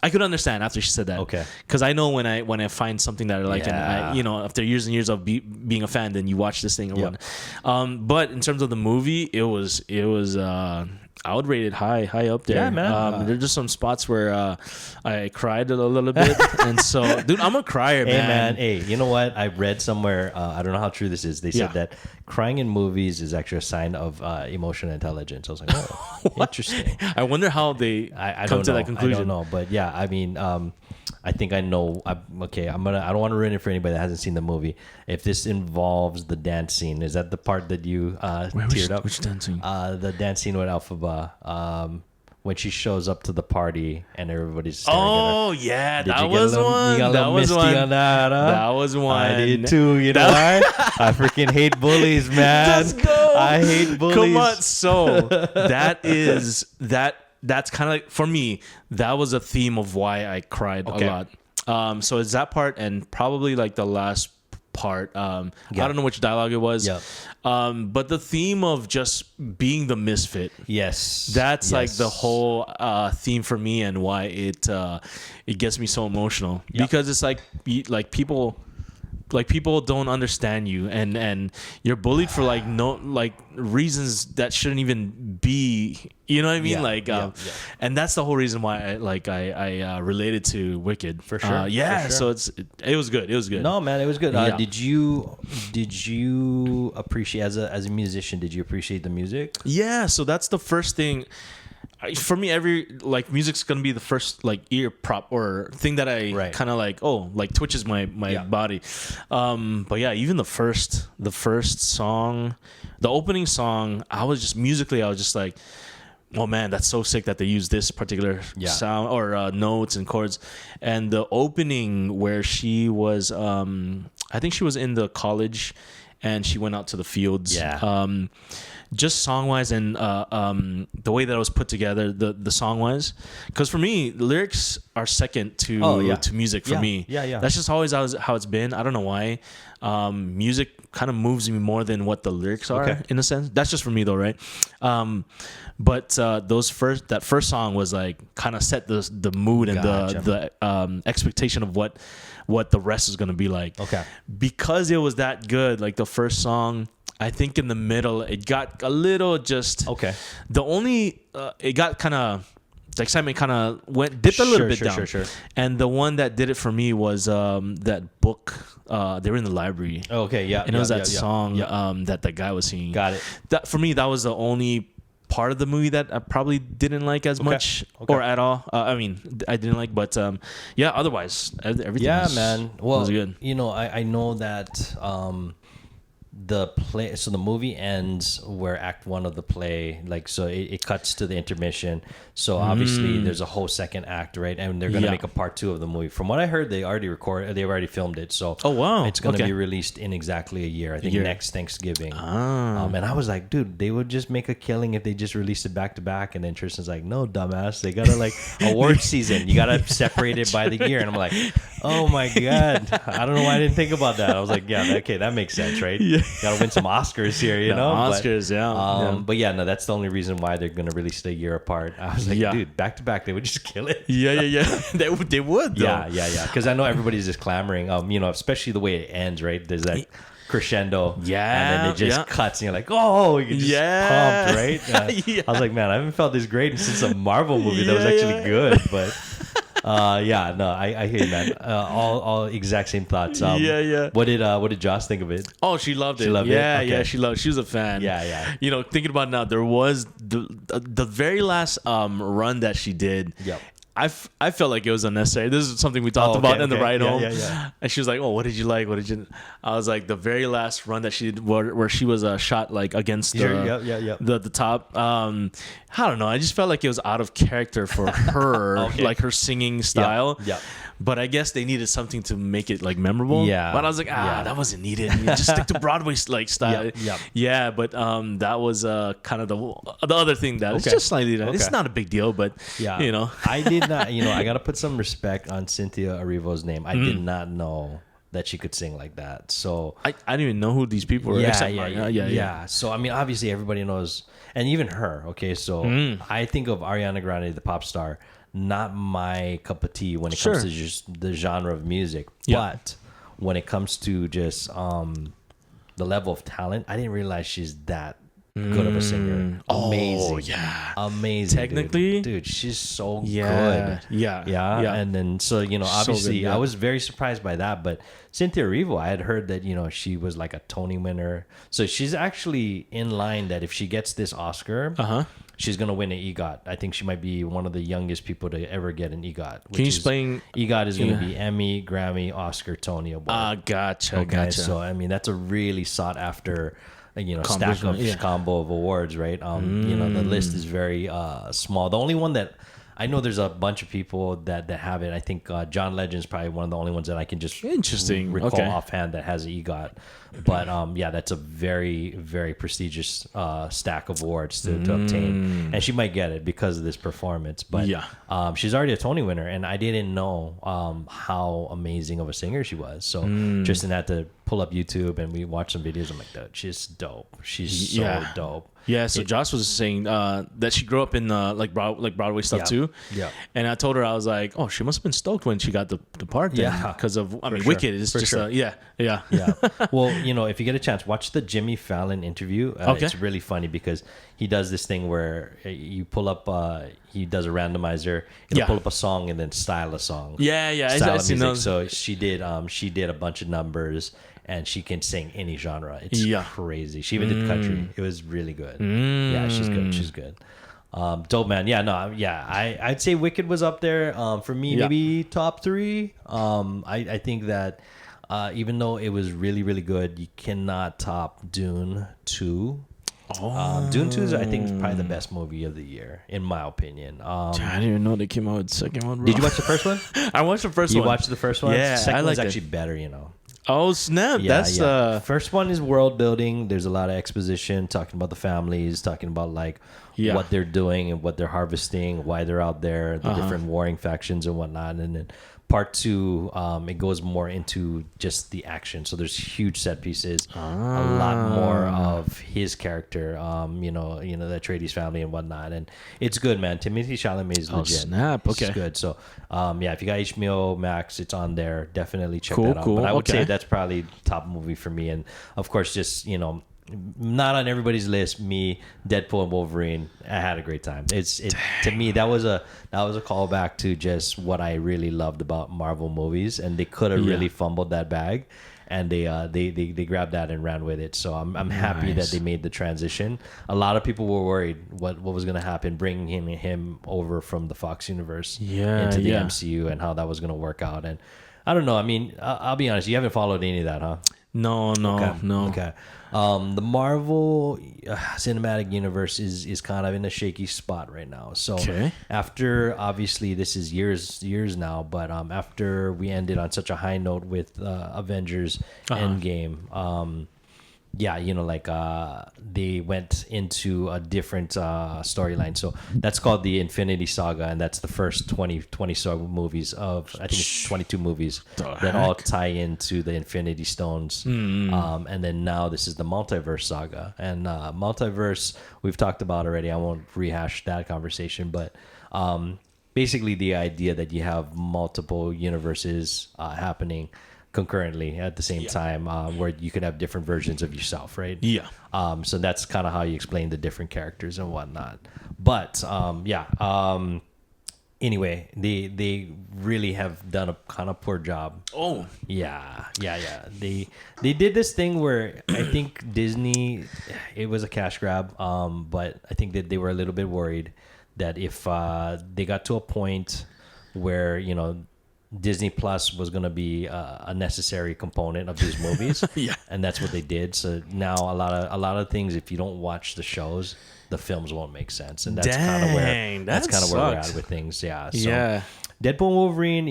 I could understand after she said that. Okay. Because I know when I find something that I like, and after years and years of being a fan, then you watch this thing or whatnot. But in terms of the movie, it was I would rate it high up there. Yeah, man. There's just some spots where I cried a little bit, and so, dude, I'm a crier, Hey, man. man. Hey, you know what? I read somewhere. I don't know how true this is. They said that crying in movies is actually a sign of emotional intelligence. I was like, oh, interesting. I wonder how they I come don't to know. that conclusion. I don't know, but yeah, I mean, I think I know. I don't want to ruin it for anybody that hasn't seen the movie. If this involves the dance scene, is that the part that you teared up? Which dance scene? The dance scene with Alphaba. When she shows up to the party and everybody's staring at her. Oh yeah, Did that you get was a little, one. You got a That little was misty one. on that, huh? That was one. I did too. You know why? I freaking hate bullies, man. Let's go. I hate bullies. Come on. So that's kind of like, for me, that was a theme of why I cried a lot. So it's that part, and probably like the last part. I don't know which dialogue it was. Yeah. But the theme of just being the misfit. Yes. That's like the whole theme for me, and why it gets me so emotional, because it's like people don't understand you, and you're bullied for reasons that shouldn't even be, you know what I mean? And that's the whole reason why I related to Wicked For sure. For sure. So it was good. No, man, it was good. Yeah. Did you appreciate, as a musician, did you appreciate the music? Yeah, so that's the first thing. For me, music's gonna be the first ear prop or thing that I kind of twitches my body. But yeah, even the first song, the opening song, I was just like, oh man, that's so sick that they use this particular sound or notes and chords. And the opening where she was, I think she was in the college and she went out to the fields. Yeah. Just song wise, and the way that it was put together, the song wise, because for me, the lyrics are second to music for me. Yeah. That's just always how it's been. I don't know why. Music kind of moves me more than what the lyrics are, in a sense. That's just for me though, right? But that first song was kind of set the mood and the expectation of what the rest is gonna be like. Okay. Because it was that good, the first song, I think in the middle it got a little just the only it got kind of the excitement kind of dipped a little bit down. Sure. And the one that did it for me was that book. They were in the library. And it was that song that the guy was singing. Got it. That for me, that was the only part of the movie that I probably didn't like as much or at all. I mean, I didn't like, but otherwise everything. Yeah, man. Well, was good. I know that. So the movie ends where Act 1 of the play, so it cuts to the intermission. So obviously there's a whole second act, right? And they're gonna make a part 2 of the movie. From what I heard, they've already filmed it. So it's gonna be released in exactly a year. I think next Thanksgiving. And I was like, dude, they would just make a killing if they just released it back to back. And then Tristan's like, no, dumbass, they gotta award season. You gotta separate it by the year. And I'm like, oh my god, I don't know why I didn't think about that. I was like, that makes sense, right? Yeah. Gotta win some Oscars here, you know? Oscars, But no, that's the only reason why they're gonna release it a year apart. I was like, dude, back to back, they would just kill it. They would though. Yeah. Because I know everybody's just clamoring. Especially the way it ends, right? There's that crescendo, and then it just cuts, and you're like, oh, you're just pumped, right? I was like, man, I haven't felt this great since a Marvel movie that was actually good, but. I hear you, man. All exact same thoughts. What did Joss think of it? Oh, she loved it. She loved it. She was a fan. Yeah. Thinking about it now, there was the very last run that she did. Yep. I felt like it was unnecessary. This is something we talked about in the ride home. Yeah. And she was like, "Oh, what did you like? What did you?" I was like, the very last run that she did, where she was shot against the top. I don't know. I just felt like it was out of character for her, her singing style. Yeah. But I guess they needed something to make it memorable. Yeah. But I was like, that wasn't needed. You just stick to Broadway style. Yeah. But that was kind of the other thing that it's just slightly. It's not a big deal, but I did not. I got to put some respect on Cynthia Erivo's name. I did not know that she could sing like that. So I didn't even know who these people were. Yeah. So I mean, obviously everybody knows, and even her. Okay, so I think of Ariana Grande, the pop star. Not my cup of tea when it comes to just the genre of music, but when it comes to just the level of talent, I didn't realize she's that good of a singer. Amazing. yeah. Amazing. Technically, dude, she's so yeah, good. yeah. And then so So obviously good, yeah. I was very surprised by that. But Cynthia Erivo, I had heard that she was like a Tony winner, so she's actually in line that if she gets this Oscar, she's gonna win an EGOT. I think she might be one of the youngest people to ever get an EGOT. Can you explain? EGOT is gonna be Emmy, Grammy, Oscar, Tony award. Gotcha. So I mean that's a really sought after stack of combo of awards, right? The list is very small. The only one that I know, there's a bunch of people that have it. I think John Legend's probably one of the only ones that I can just recall offhand that has an EGOT. But that's a very, very prestigious stack of awards to obtain, and she might get it because of this performance. But she's already a Tony winner, and I didn't know how amazing of a singer she was. So Tristan had to pull up YouTube, and we watched some videos. I'm like, dude, she's dope. She's so dope. Yeah, so Josh was saying that she grew up in like Broadway stuff too. Yeah. And I told her, I was like, oh, she must have been stoked when she got the part then. Yeah. Because of, Wicked is just, yeah. Well, if you get a chance, watch the Jimmy Fallon interview. It's really funny because he does this thing where you pull up, he does a randomizer, he'll pull up a song and then style a song. I seen those. So she did a bunch of numbers, and she can sing any genre. It's crazy. She even did country. It was really good. Yeah, she's good. Dope, man. I'd say Wicked was up there. For me, maybe top 3. I think that even though it was really, really good, you cannot top Dune 2. Dune 2 is, I think, probably the best movie of the year, in my opinion. I didn't even know they came out with the second one, bro. Did you watch the first one? I watched the first one. You watched the first one? Yeah, the second I liked one's it. actually better, Oh, snap. That's First one is world building. There's a lot of exposition, talking about the families, talking about what they're doing and what they're harvesting, why they're out there, the different warring factions and whatnot. And then part 2, it goes more into just the action. So there's huge set pieces, a lot more of his character, the Atreides family and whatnot. And it's good, man. Timothée Chalamet is legit. Snap. Okay. It's good. So, if you got HBO Max, it's on there. Definitely check that out. But I would say that's probably top movie for me. And of course, just, not on everybody's list. Me, Deadpool and Wolverine. I had a great time. To me that was a callback to just what I really loved about Marvel movies, and they could have really fumbled that bag, and they grabbed that and ran with it. So I'm happy that they made the transition. A lot of people were worried what was going to happen, bringing him over from the Fox universe into the MCU, and how that was going to work out. And I don't know. I mean, I'll be honest. You haven't followed any of that, huh? No. Okay. The Marvel cinematic universe is kind of in a shaky spot right now. So after, obviously, this is years now, but after we ended on such a high note with Avengers Endgame, they went into a different storyline. So that's called the Infinity Saga, and that's the first 20 movies of, I think it's 22 movies that all tie into the Infinity Stones. And then now this is the Multiverse Saga. And Multiverse, we've talked about already. I won't rehash that conversation, but basically the idea that you have multiple universes happening concurrently at the same time, where you could have different versions of yourself, right? So that's kind of how you explain the different characters and whatnot. But anyway, they really have done a kind of poor job. They did this thing where I think Disney, it was a cash grab, but I think that they were a little bit worried that if they got to a point where Disney Plus was going to be a necessary component of these movies, and that's what they did. So now a lot of things, if you don't watch the shows, the films won't make sense, and that's kind of where we're at with things. So Deadpool and Wolverine,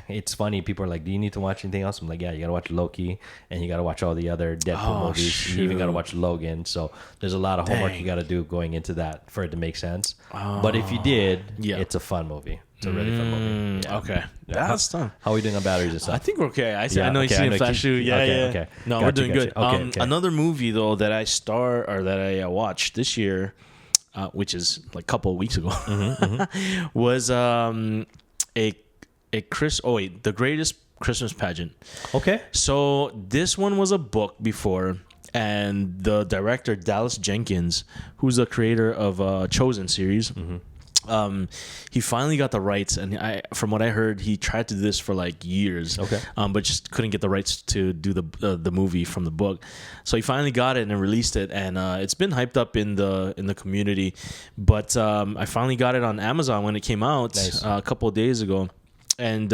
it's funny. People are like, "Do you need to watch anything else?" I'm like, "Yeah, you got to watch Loki, and you got to watch all the other Deadpool movies. Shoot. You even got to watch Logan." So there's a lot of homework you got to do going into that for it to make sense. But if you did, it's a fun movie. It's a really fun movie. Okay. That's done. How are we doing on batteries and stuff? I think we're okay. I know you see a flash shoot. Okay. No, we're doing good. Okay. Another movie though that I watched this year, which is like a couple of weeks ago, was The Greatest Christmas Pageant. Okay. So this one was a book before. and the director Dallas Jenkins, who's the creator of Chosen series. He finally got the rights, and from what I heard, he tried to do this for like years, but just couldn't get the rights to do the movie from the book. So he finally got it and released it, and it's been hyped up in the community. But I finally got it on Amazon when it came out a couple of days ago, and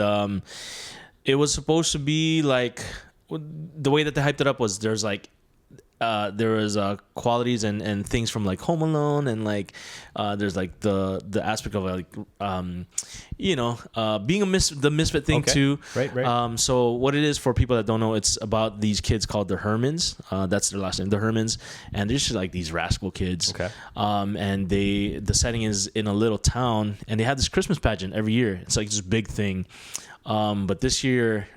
it was supposed to be like, the way that they hyped it up was there was qualities and things from like Home Alone, and like there's like the aspect of like being the misfit thing too. Right. So what it is, for people that don't know, it's about these kids called the Hermans. That's their last name, the Hermans, and they're just like these rascal kids. And the setting is in a little town, and they have this Christmas pageant every year. It's like this big thing. But this year,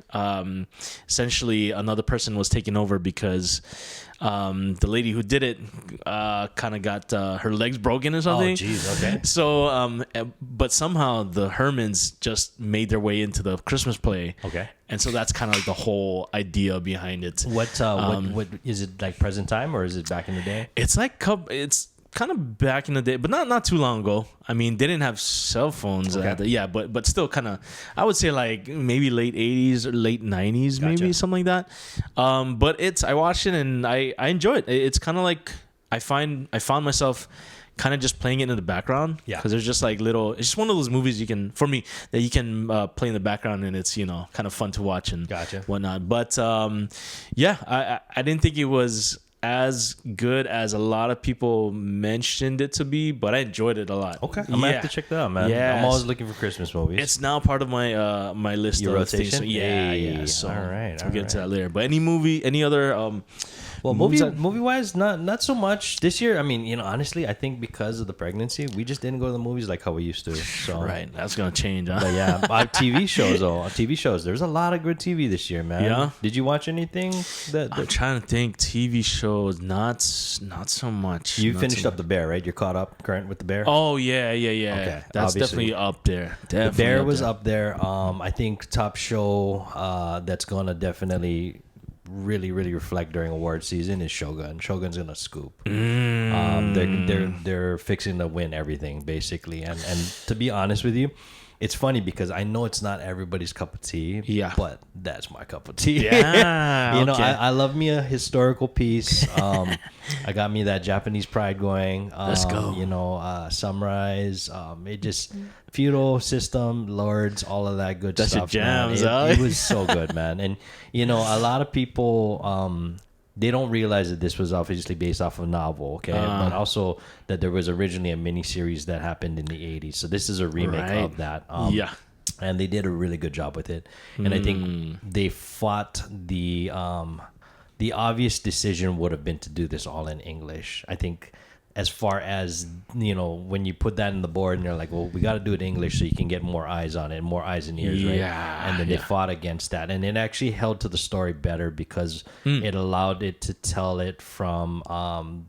essentially another person was taken over because the lady who did it kind of got her legs broken or something. Oh, geez, okay. So, but somehow the Hermans just made their way into the Christmas play. Okay. And so that's kind of like the whole idea behind it. What is it, like present time, or is it back in the day? It's like it's kind of back in the day, but not too long ago. I mean, they didn't have cell phones. But still kind of, I would say like maybe late 80s or late 90s, maybe something like that. But I watched it and I enjoy it. It's kind of like I found myself kind of just playing it in the background. Yeah. Because there's just like it's just one of those movies you can play in the background, and it's, kind of fun to watch and whatnot. But I didn't think it was as good as a lot of people mentioned it to be, but I enjoyed it a lot. Okay, I'm gonna have to check that out, man. I'm always looking for Christmas movies. It's now part of my my list of rotation. Things. So, all right. We'll get into that later. But any other well, movie wise, not so much this year. I mean, honestly, I think because of the pregnancy, we just didn't go to the movies like how we used to. So right, that's gonna change, huh? But yeah, TV shows. There's a lot of good TV this year, man. Yeah. Did you watch anything? I'm trying to think. TV shows, not so much. You finished up The Bear, right? You're caught up current with The Bear. Oh yeah. Okay, that's obviously definitely up there. The Bear was up there. I think top show that's gonna definitely really reflect during award season is Shogun. Shogun's gonna scoop. They're fixing to win everything basically, and to be honest with you, it's funny because I know it's not everybody's cup of tea. Yeah, but that's my cup of tea. Yeah, I love me a historical piece. I got me that Japanese pride going. Let's go. Sunrise. It just feudal system, lords, all of that good stuff. That's your jams, it was so good, man. And a lot of people they don't realize that this was obviously based off of a novel, okay? But also that there was originally a miniseries that happened in the 80s. So this is a remake of that. And they did a really good job with it. And I think they fought the obvious decision would have been to do this all in English. I think as far as, when you put that in the board and you're like, well, we got to do it in English so you can get more eyes on it, more eyes and ears, right? And then they fought against that. And it actually held to the story better because it allowed it to tell it from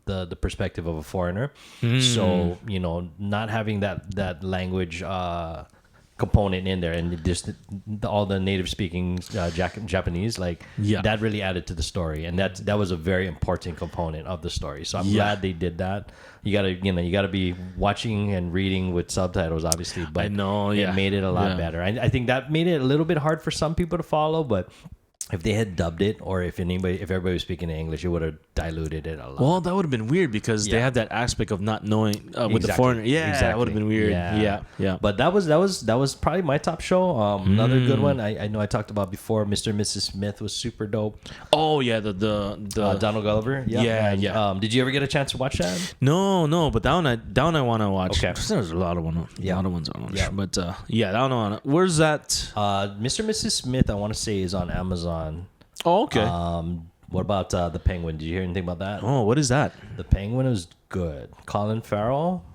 the perspective of a foreigner. So, not having that language component in there and just all the native speaking Japanese, that really added to the story, and that was a very important component of the story. So I'm glad they did that. You gotta be watching and reading with subtitles, obviously, but I know, it made it a lot better. I think that made it a little bit hard for some people to follow, but if they had dubbed it, or if everybody was speaking in English, it would have diluted it a lot. Well, that would have been weird because they have that aspect of not knowing with the foreigner. Yeah, that would have been weird. Yeah. But that was probably my top show. Another good one. I know I talked about before. Mr. and Mrs. Smith was super dope. Oh yeah, the Donald Gulliver. Yeah. Did you ever get a chance to watch that? No. But that one I want to watch. Okay. There's a lot of ones I want to watch. Yeah. But that one. Where's that? Mr. and Mrs. Smith, I want to say, is on Amazon. Oh, okay. What about The Penguin? Did you hear anything about that? Oh, what is that? The Penguin is good. Colin Farrell,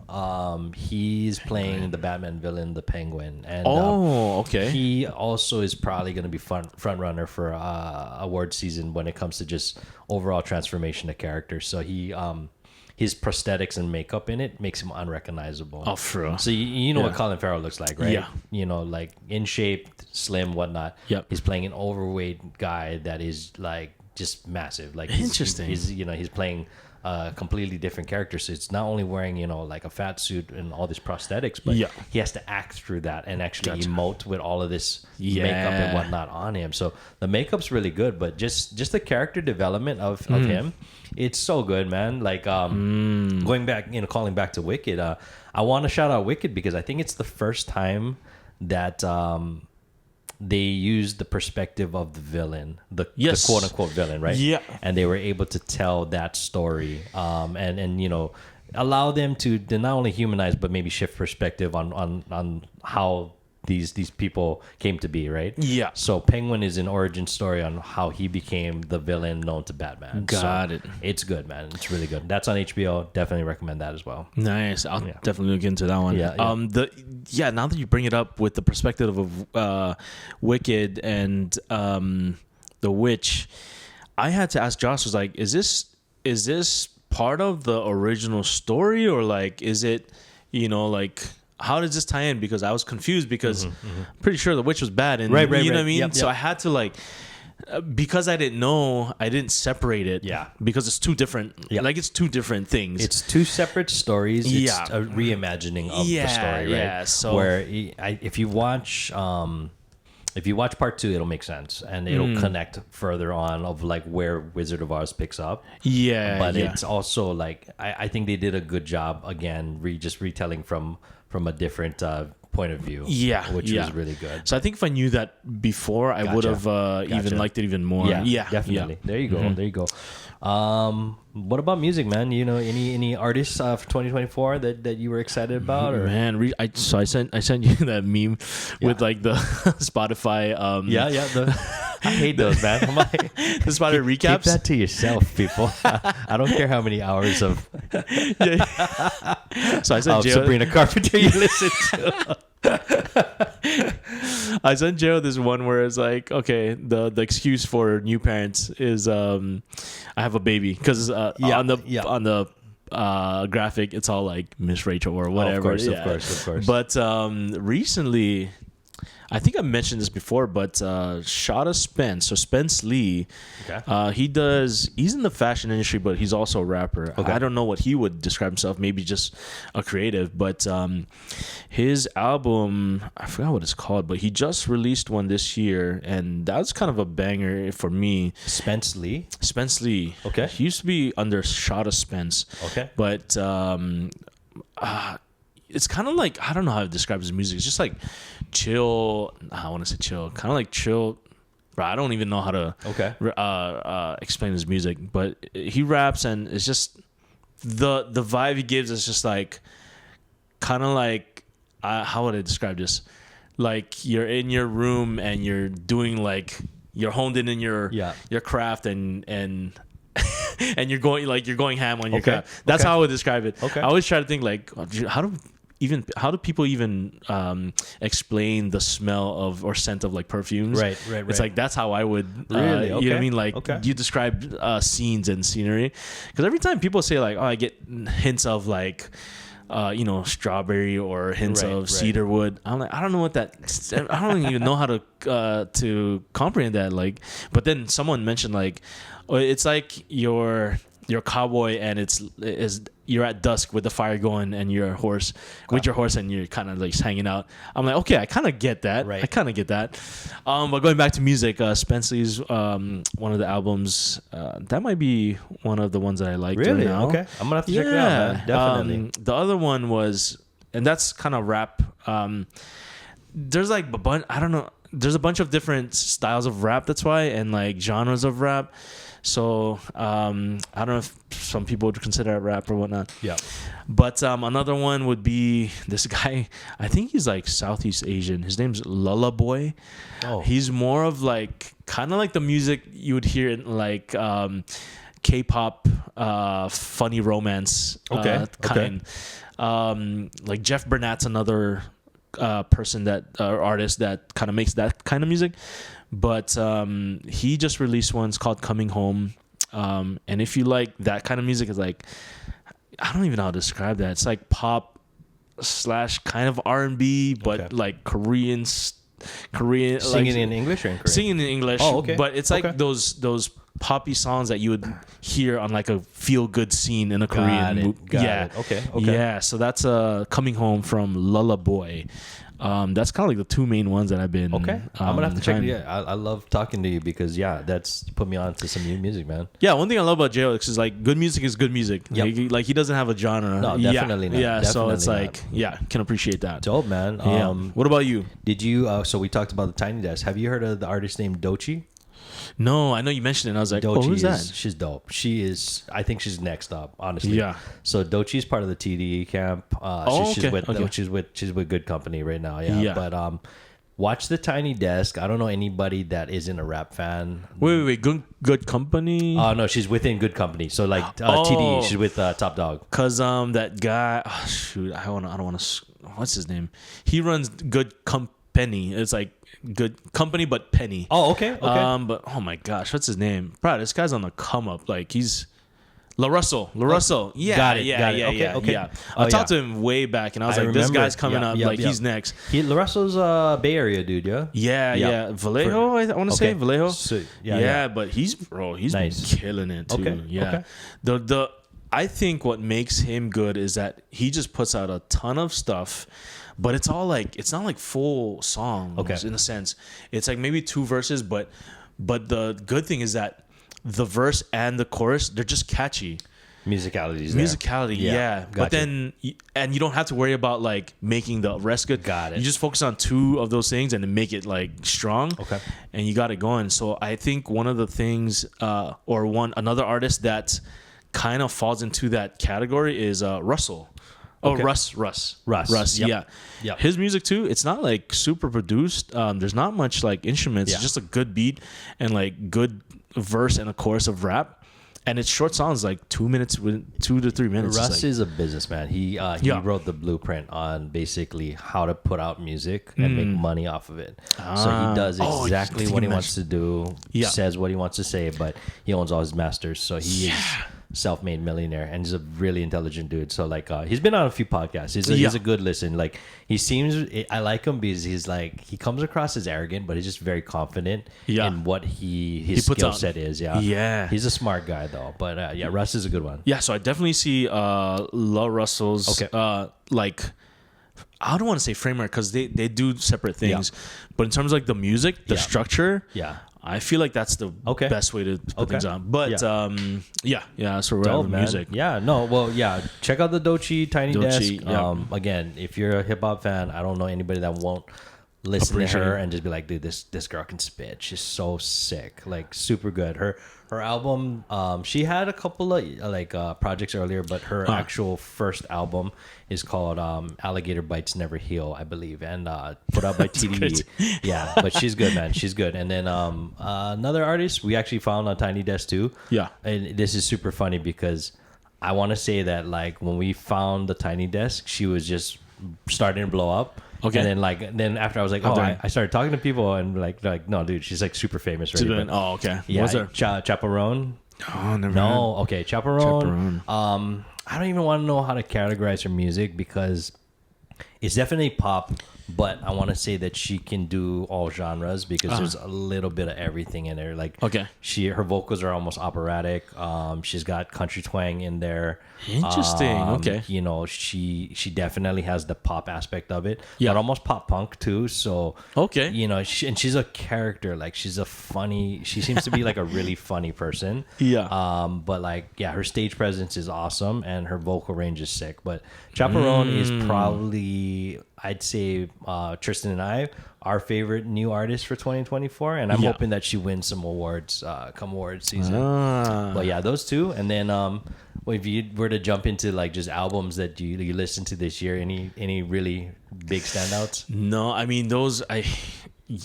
he's playing the Batman villain, the Penguin. And okay. He also is probably going to be front runner for award season when it comes to just overall transformation of character. So his prosthetics and makeup in it makes him unrecognizable. Oh, for real. So you know what Colin Farrell looks like, right? Yeah. Like in shape, slim, whatnot. Yep. He's playing an overweight guy that is like just massive. Like Interesting. He's playing a completely different character. So it's not only wearing like a fat suit and all these prosthetics, but he has to act through that and actually emote with all of this makeup and whatnot on him. So the makeup's really good, but just the character development of him, it's so good, man. Like going back, calling back to Wicked. I want to shout out Wicked because I think it's the first time that they used the perspective of the villain, the quote unquote villain, right? Yeah. And they were able to tell that story, and allow them to not only humanize but maybe shift perspective on how these people came to be, right? Yeah. So Penguin is an origin story on how he became the villain known to Batman. Got it. It's good, man. It's really good. That's on HBO. Definitely recommend that as well. Nice. I'll definitely look into that one. Yeah. Now that you bring it up with the perspective of Wicked and the Witch, I had to ask Josh, was like, is this part of the original story, or like is it, like, how does this tie in? Because I was confused because I'm pretty sure the Witch was bad, and right, what I mean. Yep. So I had to because I didn't know, I didn't separate it. Yeah. Because it's two different. Like it's two different things. It's two separate stories. Yeah. It's a reimagining of the story, right? Yeah. So where if you watch part 2, it'll make sense and it'll connect further on of like where Wizard of Oz picks up. Yeah. But it's also like I think they did a good job again, just retelling from a different point of view. Yeah. Which was really good. So I think if I knew that before, I would have even liked it even more. Yeah. Definitely. There you go. There you go. What about music, man? Any artists of 2024 that you were excited about? Or? Man, I sent you that meme with like the Spotify. I hate those, man. The Spotify recaps. Keep that to yourself, people. I don't care how many hours of So I sent Sabrina Carpenter you listen to. I sent Joe this one where it's like, okay, the excuse for new parents is I have a baby, because on the graphic it's all like Miss Rachel or whatever. Of course. But recently, I think I mentioned this before, but Shada Spence, so Spence Lee, he's in the fashion industry, but he's also a rapper. Okay. I don't know what he would describe himself, maybe just a creative, but his album, I forgot what it's called, but he just released one this year, and that's kind of a banger for me. Spence Lee? Okay. He used to be under Shada Spence. Okay. But it's kind of like, I don't know how to describe his music. It's just like chill. I want to say chill. Kind of like chill. Bro, I don't even know how to explain his music. But he raps, and it's just the vibe he gives is just like kind of like, how would I describe this? Like you're in your room and you're doing like, you're honed in your craft and and you're going ham on your craft. That's how I would describe it. Okay. I always try to think like, how do people even explain the smell of or scent of like perfumes? Right. It's like, that's how I would. Really? You know what I mean? Like, you describe scenes and scenery, because every time people say like, oh, I get hints of like, strawberry or hints of cedarwood. I'm like, I don't know what that. I don't even know how to comprehend that. Like, but then someone mentioned like, it's like your cowboy, and you're at dusk with the fire going, and your horse and you're kind of like hanging out. I'm like, okay, I kind of get that. Right. I kind of get that. But going back to music, Spenceley's one of the albums, that might be one of the ones that I like. Really? Right now. Okay. I'm gonna have to check it out, man. Definitely. The other one was, and that's kind of rap. There's like a bunch. I don't know. There's a bunch of different styles of rap. That's why, and like genres of rap. So I don't know if some people would consider it rap or whatnot. Yeah. But another one would be this guy. I think he's like Southeast Asian. His name's Lulla Boy. Oh. He's more of like kind of like the music you would hear in like K-pop, funny romance kind. Like Jeff Burnett's another person artist that kind of makes that kind of music. But he just released one. It's called Coming Home. And if you like that kind of music, it's like, I don't even know how to describe that. It's like pop / kind of R&B, but like Korean. Singing in English or in Korean? Singing in English. Oh, okay. But it's like those poppy songs that you would hear on like a feel good scene in a Korean movie. Got it. Okay. Yeah, so that's Coming Home from Lullaboy. That's kind of like the two main ones that I've been. Okay, I'm gonna have to check it. trying- Yeah, I love talking to you because that's put me on to some new music, man. Yeah, one thing I love about JLX is like good music is good music. Yep. Like he doesn't have a genre. No, definitely not. Yeah, so Definitely it's like can appreciate that. Dope, man. Yeah. What about you? Did you? So we talked about the Tiny Desk. Have you heard of the artist named Doechii? No, I know you mentioned it. And I was like, Doechii who's that? She's dope. She is. I think she's next up. Honestly. Yeah. So Doechii's part of the TDE camp. She's with Good Company right now. Yeah. Yeah. But watch the Tiny Desk. I don't know anybody that isn't a rap fan. Wait. Good Company. Oh no, she's within Good Company. So like TDE, she's with Top Dog. Cause that guy. Oh, shoot, I don't want to. What's his name? He runs Good Company. It's like Good Company, but Penny. Oh, okay. But oh my gosh, what's his name? Bro, this guy's on the come up. Like he's La Russell. Yeah, got it. Okay. Yeah. I talked to him way back, and I was like, this guy's coming up. He's next. Laresso's Bay Area dude, yeah. Yeah. Vallejo, I want to say Vallejo. So, but he's nice. been killing it too. Okay. Yeah. The I think what makes him good is that he just puts out a ton of stuff. But it's all like it's not like full songs in a sense. It's like maybe 2 verses, but the good thing is that the verse and the chorus, they're just catchy. Musicality, yeah. Gotcha. But then and you don't have to worry about like making the rest good. Got it. You just focus on 2 of those things and then make it like strong. Okay. And you got it going. So I think one of the things another artist that kind of falls into that category is Russell. Oh, Russ. Yep. Yeah. His music too. It's not like super produced. There's not much like instruments. Yeah. It's just a good beat and like good verse and a chorus of rap. And it's short songs, like 2 minutes, 2 to 3 minutes. Russ is a businessman. He wrote the blueprint on basically how to put out music and make money off of it. So he does exactly what he wants to do. Yeah. Says what he wants to say, but he owns all his masters. So he is self-made millionaire, and he's a really intelligent dude. So like he's been on a few podcasts. He's a good listen. Like I like him because he's like he comes across as arrogant, but he's just very confident in what his skill set is. Yeah, he's a smart guy though. But Russ is a good one. Yeah, so I definitely see La Russell's like I don't want to say framework because they do separate things, but in terms of like the music, the structure, I feel like that's the best way to put things on. But so we're at music. Yeah, no, well, check out the Doechii Tiny Desk. Again, if you're a hip hop fan, I don't know anybody that won't listen to her and just be like, dude, this girl can spit. She's so sick, like super good. Her album, she had a couple of projects earlier, but her actual first album is called Alligator Bites Never Heal, I believe, and put out by TDE. Yeah, but she's good, man. She's good. And then another artist we actually found on Tiny Desk too. Yeah, and this is super funny because I want to say that like when we found the Tiny Desk, she was just starting to blow up. Okay. And then after I was like, I started talking to people and like, no, dude, she's like super famous right now. Oh, okay. Yeah. What's her? Chaperone. Oh, never. No. Okay. Chaperone. I don't even want to know how to categorize her music because it's definitely pop, but I want to say that she can do all genres because there's a little bit of everything in there. Like, her vocals are almost operatic. She's got country twang in there. Interesting. Okay. You know, she definitely has the pop aspect of it, but almost pop punk too. So you know, and she's a character. Like, she seems to be like a really funny person. Yeah. But like, her stage presence is awesome and her vocal range is sick. But Chaperone is probably, I'd say, Tristan and I, our favorite new artist for 2024, and I'm hoping that she wins some awards come award season. But yeah, those two, and then if you were to jump into like just albums that you listened to this year, any really big standouts? No, I mean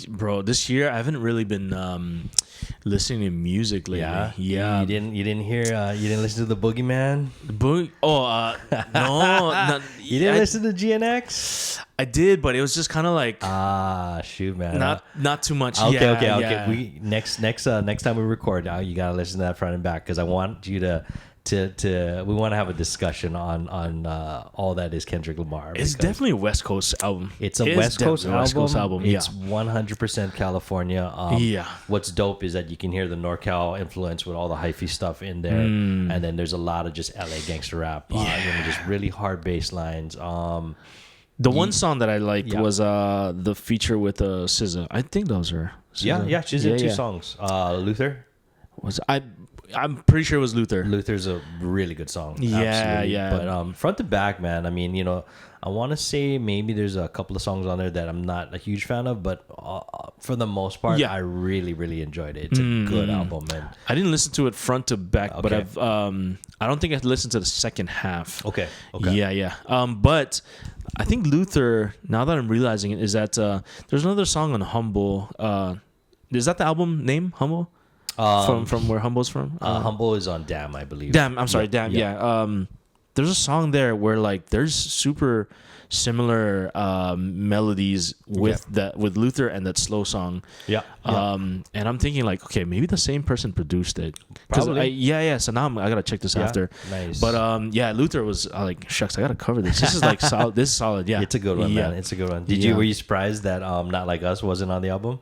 bro, this year I haven't really been listening to music lately. Yeah. You didn't listen to the Boogeyman? No. You didn't listen to GNX? I did, but it was just kind of like shoot, man. Not too much. Okay. We next time we record, you gotta listen to that front and back because I want you to we want to have a discussion on all that is Kendrick Lamar. It's definitely a West Coast album. It's a West Coast album. Yeah. It's 100% California. Yeah. What's dope is that you can hear the NorCal influence with all the hyphy stuff in there, and then there's a lot of just LA gangster rap. Just really hard bass lines. The one song that I liked was the feature with SZA. I think those are SZA. Yeah, she's in two songs. Luther. I'm pretty sure it was Luther. Luther's a really good song. Yeah, absolutely. yeah. But front to back, man. I mean, I want to say maybe there's a couple of songs on there that I'm not a huge fan of, but for the most part, I really, really enjoyed it. It's a good album, man. I didn't listen to it front to back, but I don't think I listened to the second half. Okay. Yeah. But I think Luther, now that I'm realizing it, is that there's another song on Humble. Is that the album name, Humble? From where Humble's from? Humble is on Damn, I believe. Damn, I'm sorry, Damn. Yeah. There's a song there where like there's super similar melodies with Luther and that slow song. Yeah. And I'm thinking like, okay, maybe the same person produced it. Probably. So now I gotta check this after. Nice. But Luther was like, shucks, I gotta cover this. This is like solid. This is solid. Yeah. It's a good one, man. It's a good one. Were you surprised that Not Like Us wasn't on the album?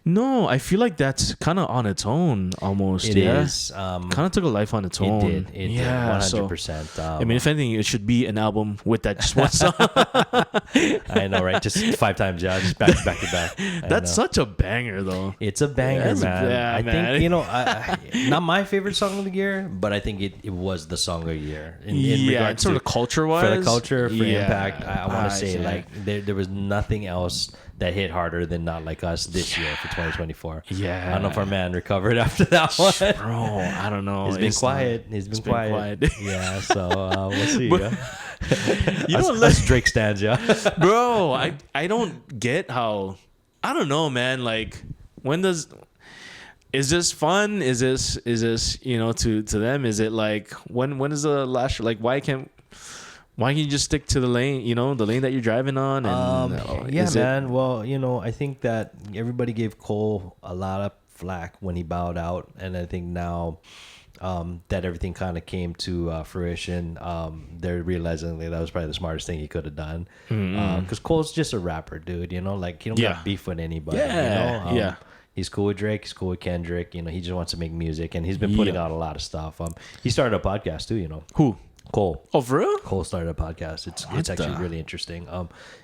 No, I feel like that's kind of on its own almost. It is. Kind of took a life on its own. It did. 100%. I mean, if anything, it should be an album with that just one song. I know, right? Just 5 times, just back to back. That's such a banger, though. It's a banger, man. I think, not my favorite song of the year, but I think it was the song of the year. In sort of culture-wise. For the culture, for impact, I want to say, like, there was nothing else that hit harder than Not Like Us this year for 2024. Yeah. I don't know if our man recovered after that one. Bro, I don't know. He's been quiet. He's been quiet. Yeah, so we'll see. Us Drake stands, Bro, I don't get how... I don't know, man. Like, is this fun? Is this to them? Is it like, when is the last... Like, why can't you just stick to the lane, the lane that you're driving on? And, Well, I think that everybody gave Cole a lot of flack when he bowed out. And I think now that everything kind of came to fruition, they're realizing that was probably the smartest thing he could have done. Because Cole's just a rapper, dude, like he don't got beef with anybody. He's cool with Drake. He's cool with Kendrick. He just wants to make music. And he's been putting out a lot of stuff. He started a podcast too, Who? Cole. Oh, for real? Cole started a podcast. It's actually really interesting.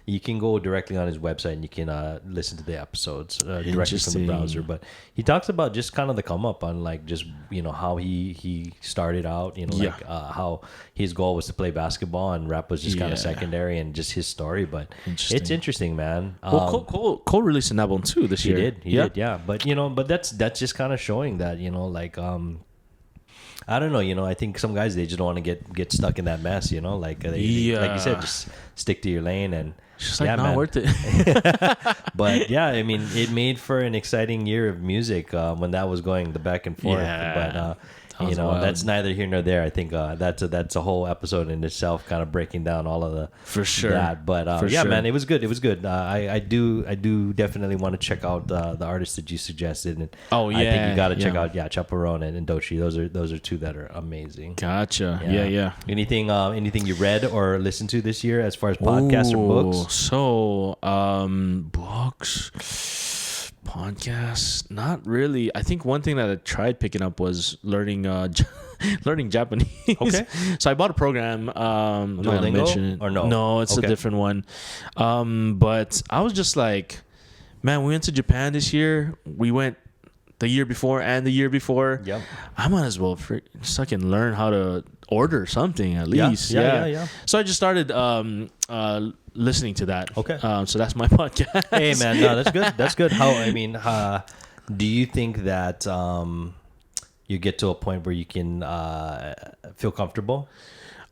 You can go directly on his website and you can listen to the episodes directly from the browser. But he talks about just kind of the come up on like just how he started out. How his goal was to play basketball and rap was just kind of secondary and just his story. But it's interesting, man. Well, Cole released an album too this year. He did, yeah. But but that's just kind of showing that I don't know, I think some guys, they just don't want to get stuck in that mess, like like you said, just stick to your lane and it's like not worth it. But yeah, I mean, it made for an exciting year of music when that was going the back and forth. But that's neither here nor there. I think that's a whole episode in itself, kind of breaking down all of that. But man, it was good. It was good. I do definitely want to check out the artists that you suggested. And I think you got to check out Chaperone and Doechii. Those are two that are amazing. Gotcha. Yeah. Anything you read or listened to this year as far as podcasts or books? So books. Podcasts, not really. I think one thing that I tried picking up was learning Japanese. Okay. So I bought a program. I'm not gonna mention it. Or no? No, it's a different one. But I was just like, man, we went to Japan this year. We went the year before and the year before. Yep. I might as well just I can learn how to order something at least. Yeah. So I just started listening to that. Okay. So that's my podcast. Hey man, no, that's good. That's good. Do you think that you get to a point where you can feel comfortable?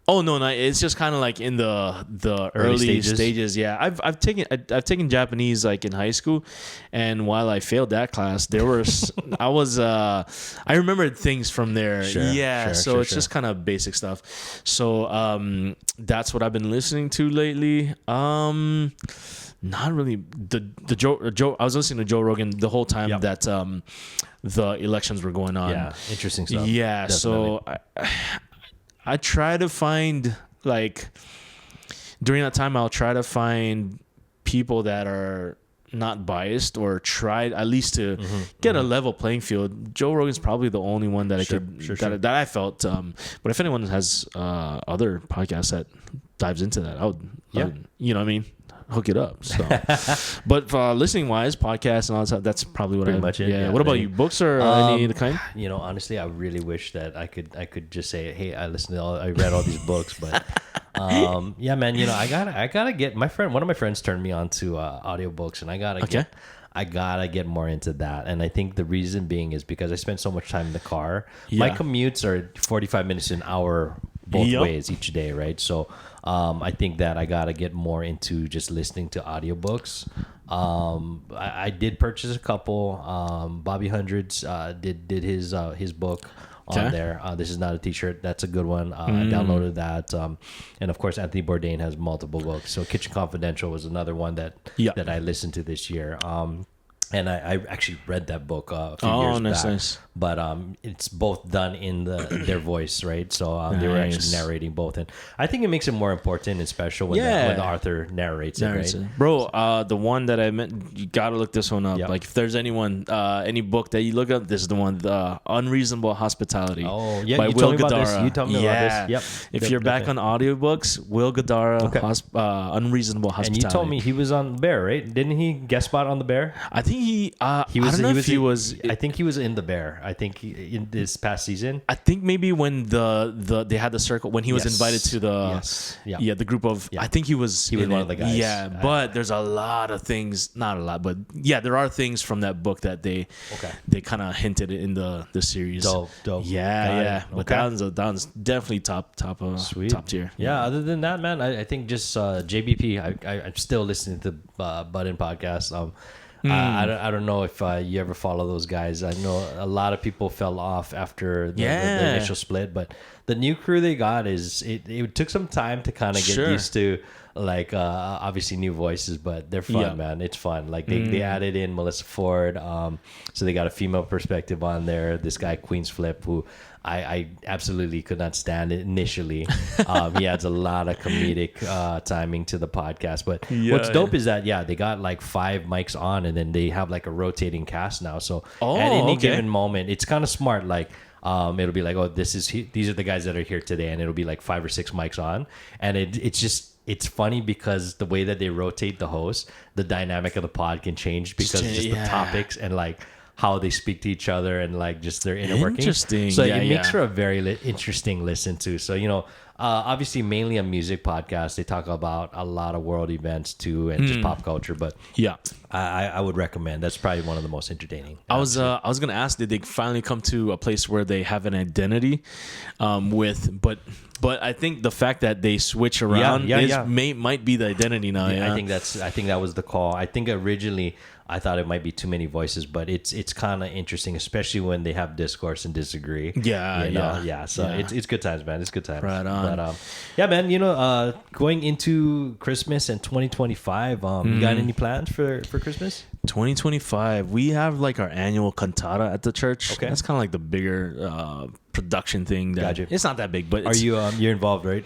Oh no, it's just kind of like in the early stages. Yeah, I've taken Japanese like in high school, and while I failed that class, I remembered things from there. Sure, it's just kind of basic stuff. So that's what I've been listening to lately. Not really the Joe. I was listening to Joe Rogan the whole time that the elections were going on. Yeah, interesting stuff. Yeah, definitely. so I try to find like during that time I'll try to find people that are not biased or try at least to get a level playing field. Joe Rogan's probably the only one that that I felt. But if anyone has other podcasts that dives into that, I would, you know what I mean? Hook it up. So, but listening wise, podcasts and all that stuff, that's probably what Pretty much it. Yeah. What about you? Books or any of the kind? You know, honestly, I really wish that I could just say, hey, I read all these books, but yeah, man, you know, I gotta get one of my friends turned me on to audiobooks, and I gotta get more into that. And I think the reason being is because I spend so much time in the car. My commutes are 45 minutes to an hour both ways each day, right? So I think that I gotta get more into just listening to audiobooks. I did purchase a couple. Bobby Hundreds did his book on there. This is not a t-shirt. That's a good one. I downloaded that. And of course, Anthony Bourdain has multiple books. So Kitchen Confidential was another one that I listened to this year. And I actually read that book a few years back. Nice. But it's both done in their voice, right? So they were actually narrating both, and I think it makes it more important and special when the author narrates it, right? Bro, the one that I meant, you gotta look this one up. Like if there's any book that you look up, this is the one, The Unreasonable Hospitality. Oh yeah, by you Will told me Guidara. About this. You told me about this. Yep. If you're back on audiobooks, Will Guidara, Unreasonable Hospitality. And you told me he was on The Bear, right? Didn't he guest spot on The Bear? I think he was. I think he was in The Bear. I think in this past season. I think maybe when they had the circle, when he was invited to the group of. I think he was one of the guys. Yeah, but there's a lot of things, not a lot, but there are things from that book that they kind of hinted in the series. Dope. Yeah. But that one's definitely top tier. Yeah. Other than that, man, I think just JBP. I'm still listening to the Button podcast. I don't know if you ever follow those guys. I know a lot of people fell off after the initial split, but the new crew they got it took some time to kind of get used to, like obviously new voices, but they're fun, man. It's fun. Like they added in Melissa Ford, so they got a female perspective on there. This guy Queen's Flip, who I absolutely could not stand it initially. He adds a lot of comedic timing to the podcast. But what's dope is that they got like 5 mics on, and then they have like a rotating cast now. So at any given moment, it's kind of smart. Like it'll be like, oh, these are the guys that are here today, and it'll be like 5 or 6 mics on, and it's funny because the way that they rotate the host, the dynamic of the pod can change because just the topics and like how they speak to each other and like just their inner workings. Interesting. So it makes for a very interesting listen to. So, you know, obviously mainly a music podcast. They talk about a lot of world events too and just pop culture. But I would recommend. That's probably one of the most entertaining. I was gonna ask, did they finally come to a place where they have an identity but I think the fact that they switch around might be the identity now. I think that was the call. I think originally I thought it might be too many voices, but it's kind of interesting, especially when they have discourse and disagree. So it's good times, man. It's good times. Right on. But yeah, man. You know, going into Christmas and 2025, you got any plans for Christmas? 2025, we have like our annual cantata at the church. Okay, that's kind of like the bigger production thing. Gotcha. It's not that big, but are you you're involved, right?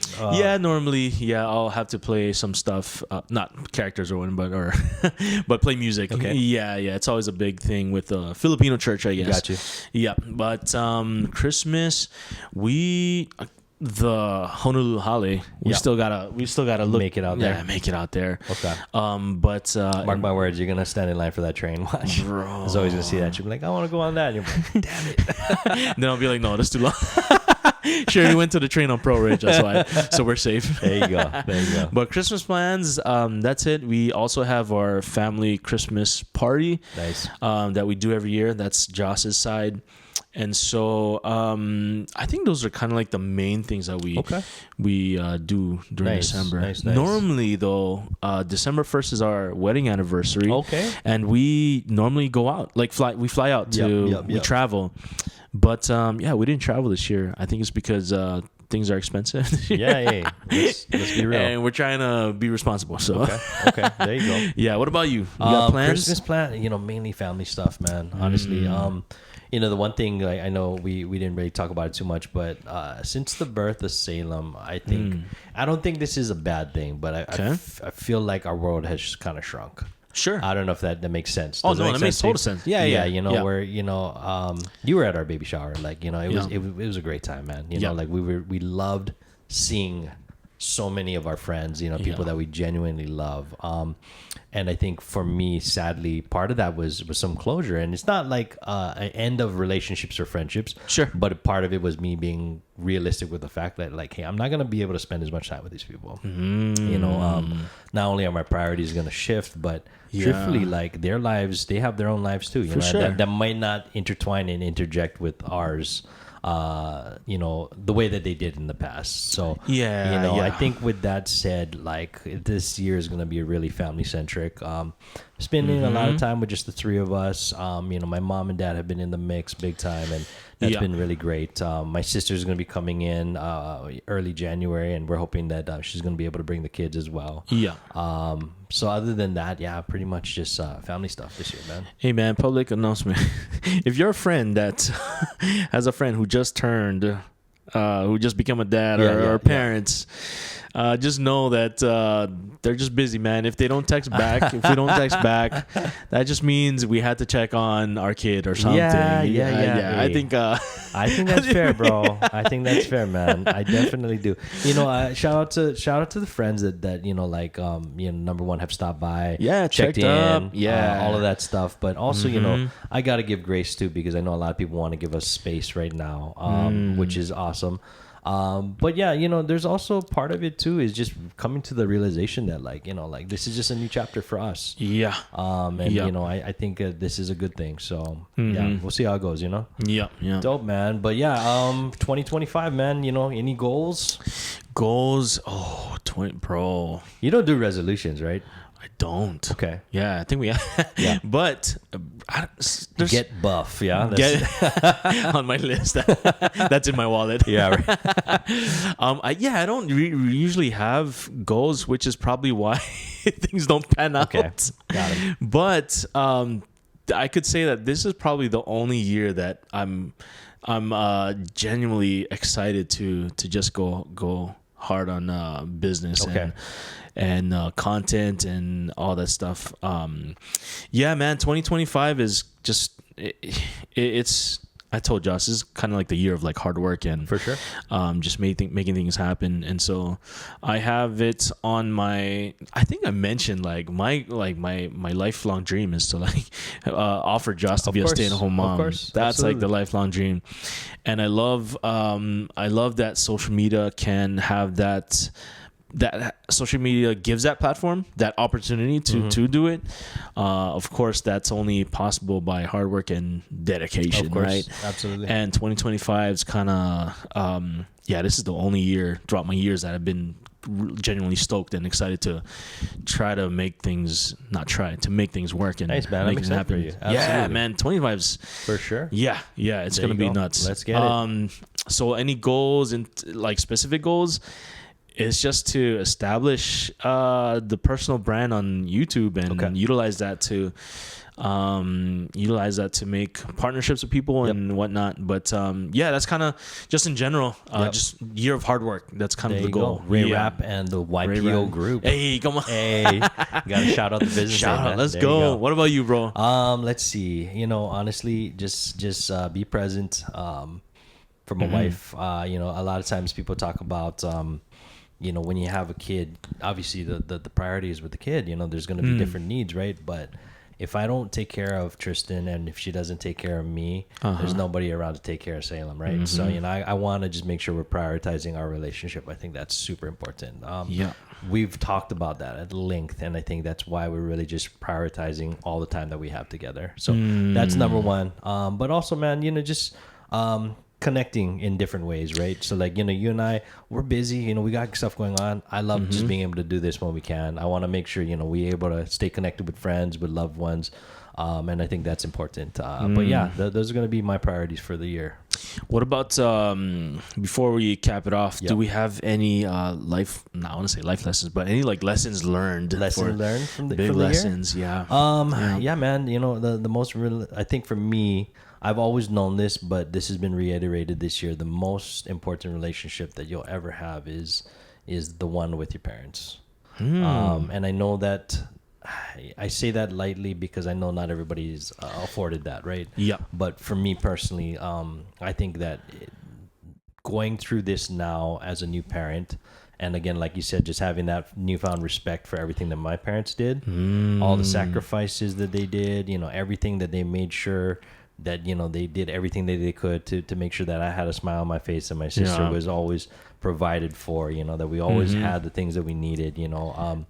Normally, I'll have to play some stuff, not characters or one, but play music. Okay. It's always a big thing with the Filipino church, I guess. Gotcha. Yeah, but Christmas, the Honolulu Hale, we still gotta look, make it out there. Yeah, make it out there. Okay. But mark my words, you're gonna stand in line for that train. Watch. Bro. I was always gonna see that. You'll be like, I want to go on that. And you're like, damn it. Then I'll be like, no, that's too long. Sure, we went to the train on Pro Ridge, that's why. So we're safe. There you go. But Christmas plans, that's it. We also have our family Christmas party. Nice. That we do every year. That's Joss's side. And so I think those are kind of like the main things that we do during December. Nice. Normally, though, December 1st is our wedding anniversary. Okay. And we normally go out. Like we fly out to we travel. But we didn't travel this year. I think it's because things are expensive. Yeah, hey, let's be real. And we're trying to be responsible. So Okay, there you go. yeah. What about you? You got plans? Christmas plan, mainly family stuff, man. Honestly, the one thing I know we didn't really talk about it too much, but since the birth of Salem, I don't think this is a bad thing, but I feel like our world has just kind of shrunk. Sure. I don't know if that makes sense. Oh, no, that makes total sense. Yeah. Where you were at our baby shower, it was a great time, man. We loved seeing so many of our friends, people that we genuinely love. And I think for me, sadly, part of that was some closure, and it's not like an end of relationships or friendships. Sure. But part of it was me being realistic with the fact that, like, hey, I'm not gonna be able to spend as much time with these people. Not only are my priorities gonna shift, but truthfully, like, their lives, they have their own lives too. That might not intertwine and interject with ours. The way that they did in the past. So, I think with that said, like, this year is going to be really family centric. Spending a lot of time with just the three of us. My mom and dad have been in the mix big time, and that's been really great. My sister's going to be coming in early January, and we're hoping that she's going to be able to bring the kids as well. Yeah. So other than that, pretty much just family stuff this year, man. Hey, man, public announcement. If you're a friend that has a friend who just turned, who just became a dad or parents, just know that they're just busy, man. If they don't text back, if we don't text back, that just means we had to check on our kid or something. Yeah. Hey. I think that's fair, bro. I think that's fair, man. I definitely do. Shout out to the friends that number one, have stopped by, checked in, up, all of that stuff. But also, I got to give grace too, because I know a lot of people want to give us space right now, which is awesome. But there's also part of it too is just coming to the realization that this is just a new chapter for us. Yeah. I think this is a good thing. So we'll see how it goes. Yeah. Dope, man. But 2025, man. Any goals? Oh, 20, bro. You don't do resolutions, right? I don't. Okay. Yeah, I think we. But get buff. Yeah. On my list. That's in my wallet. Yeah. Right. I don't usually have goals, which is probably why things don't pan out. Okay. Got it. But I could say that this is probably the only year that I'm genuinely excited to just go hard on business. Okay. And content and all that stuff. Man, 2025 is just it's. I told Josh, this is kind of like the year of like hard work and for sure, just making things happen. And so I have it on my. I think I mentioned like my lifelong dream is to offer Josh to be a stay-at-home mom. Of course, that's absolutely. Like the lifelong dream, and I love that social media can have that social media gives that platform, that opportunity to do it. Of course, that's only possible by hard work and dedication, of course, right? Absolutely. And 2025 is kind of, this is the only year throughout my years that I've been genuinely stoked and excited to to make things work and nice, man. make things happen. For you. Absolutely. Yeah, man, 25's for sure. Yeah, it's gonna be nuts. Let's get it. So any goals and like specific goals? It's just to establish the personal brand on YouTube and utilize that to make partnerships with people and whatnot. But that's kind of just in general, just year of hard work. That's kind of the goal. Ray Rap and the YPO group. Hey, come on. Hey, gotta shout out the business. Shout out. Let's go. What about you, bro? Let's see. Honestly, just be present. For my wife, a lot of times people talk about. When you have a kid, obviously the priority is with the kid. There's going to be different needs, right? But if I don't take care of Tristan and if she doesn't take care of me, there's nobody around to take care of Salem, right? So, I want to just make sure we're prioritizing our relationship. I think that's super important. We've talked about that at length, and I think that's why we're really just prioritizing all the time that we have together. So that's number one. But also, man, just connecting in different ways, right? So you and I, we're busy, we got stuff going on. I love just being able to do this when we can. I want to make sure we're able to stay connected with friends, with loved ones, and I think that's important. But those are going to be my priorities for the year. What about before we cap it off? Yep. Do we have any life? No, I want to say life lessons, but any like lessons learned? From the big from the lessons. year? Yeah. Yeah, man. You know, the most real, I think for me, I've always known this, but this has been reiterated this year. The most important relationship that you'll ever have is the one with your parents. And I know that I say that lightly because I know not everybody's afforded that, right? Yeah. But for me personally, I think that going through this now as a new parent, and again, like you said, just having that newfound respect for everything that my parents did, all the sacrifices that they did, you know, everything that they made sure that, you know, they did everything that they could to make sure that I had a smile on my face and my sister was always provided for, you know, that we always had the things that we needed, you know.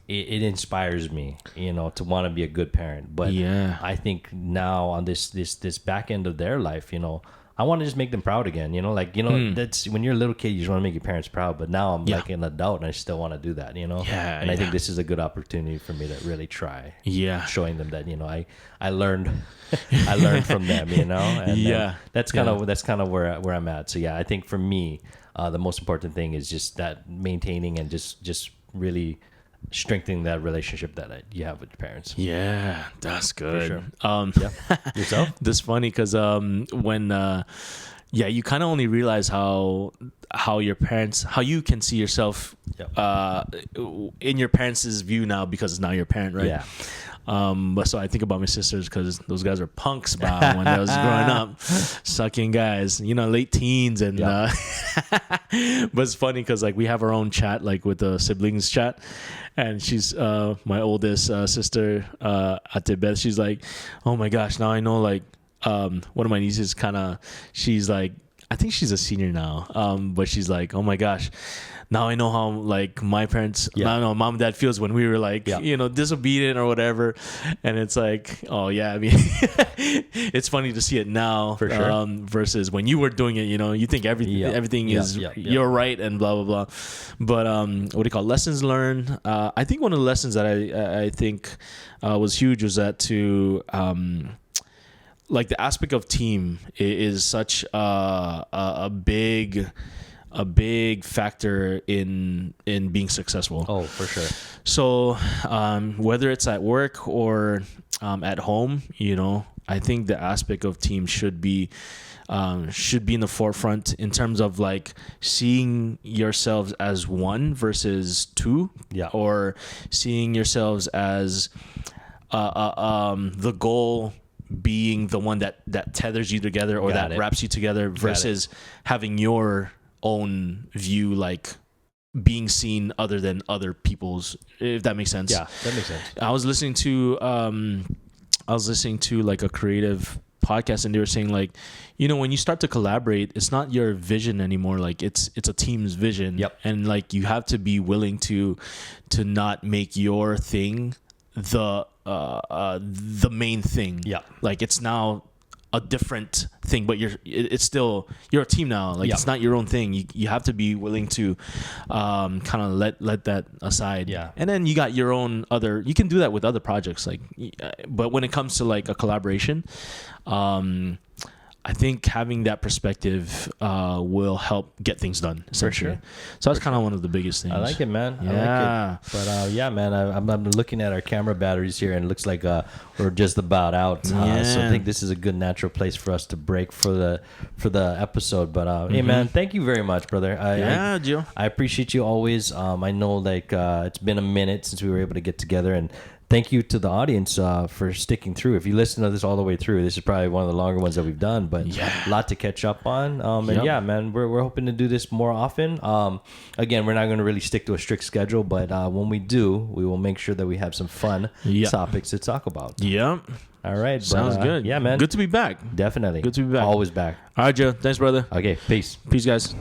It inspires me, you know, to want to be a good parent. But I think now on this back end of their life, you know, I want to just make them proud again, you know, like, you know, that's when you're a little kid, you just want to make your parents proud. But now I'm like an adult and I still want to do that, you know? And I think this is a good opportunity for me to really try. Showing them that, you know, I learned, I learned from them, you know? And that's kind of where I'm at. So yeah, I think for me, the most important thing is just that maintaining and just really strengthening that relationship that you have with your parents. Yeah, that's good. Sure. Yourself? That's funny because when you kind of only realize how your parents, how you can see yourself in your parents' view now because it's now your parent, right? Yeah. But so I think about my sisters because those guys were punks when I was growing up, sucking guys, you know, late teens. And but it's funny because like we have our own chat, like with the siblings chat, and she's my oldest sister at Tibet. She's like, oh my gosh, now I know, like one of my nieces she's like, I think she's a senior now, but she's like, oh my gosh, now I know how like my parents, I don't know, mom and dad feels when we were like, you know, disobedient or whatever. And it's like, oh yeah, I mean, it's funny to see it now for sure. Versus when you were doing it, you know, you think everything is you're right and blah, blah, blah. But what do you call it? Lessons learned? I think one of the lessons that I think was huge was that like the aspect of team is such a big factor in being successful. Oh, for sure. So whether it's at work or at home, you know, I think the aspect of team should be in the forefront in terms of like seeing yourselves as one versus two, or seeing yourselves as the goal being the one that tethers you together or that wraps you together versus having your own view, like being seen other than other people's, if that makes sense. Yeah, that makes sense. I was listening to like a creative podcast, and they were saying like, you know, when you start to collaborate, it's not your vision anymore, like it's a team's vision. And like you have to be willing to not make your thing the main thing. Like it's now a different thing, but it's still, you're a team now. Like it's not your own thing. You have to be willing to kind of let that aside. And then you got your own you can do that with other projects, like, but when it comes to like a collaboration, I think having that perspective will help get things done, essentially. So that's kind of one of the biggest things. I like it, man. I like it. But man, I'm looking at our camera batteries here, and it looks like we're just about out. So I think this is a good natural place for us to break for the episode. But hey, man, thank you very much, brother. Joe. I appreciate you always. I know like it's been a minute since we were able to get together, and thank you to the audience for sticking through. If you listen to this all the way through, this is probably one of the longer ones that we've done, but a lot to catch up on. And yeah, man, we're hoping to do this more often. Again, we're not going to really stick to a strict schedule, but when we do, we will make sure that we have some fun topics to talk about. All right. Sounds good. Yeah, man. Good to be back. Definitely. Good to be back. Always back. All right, Joe. Thanks, brother. Okay. Peace. Peace, guys.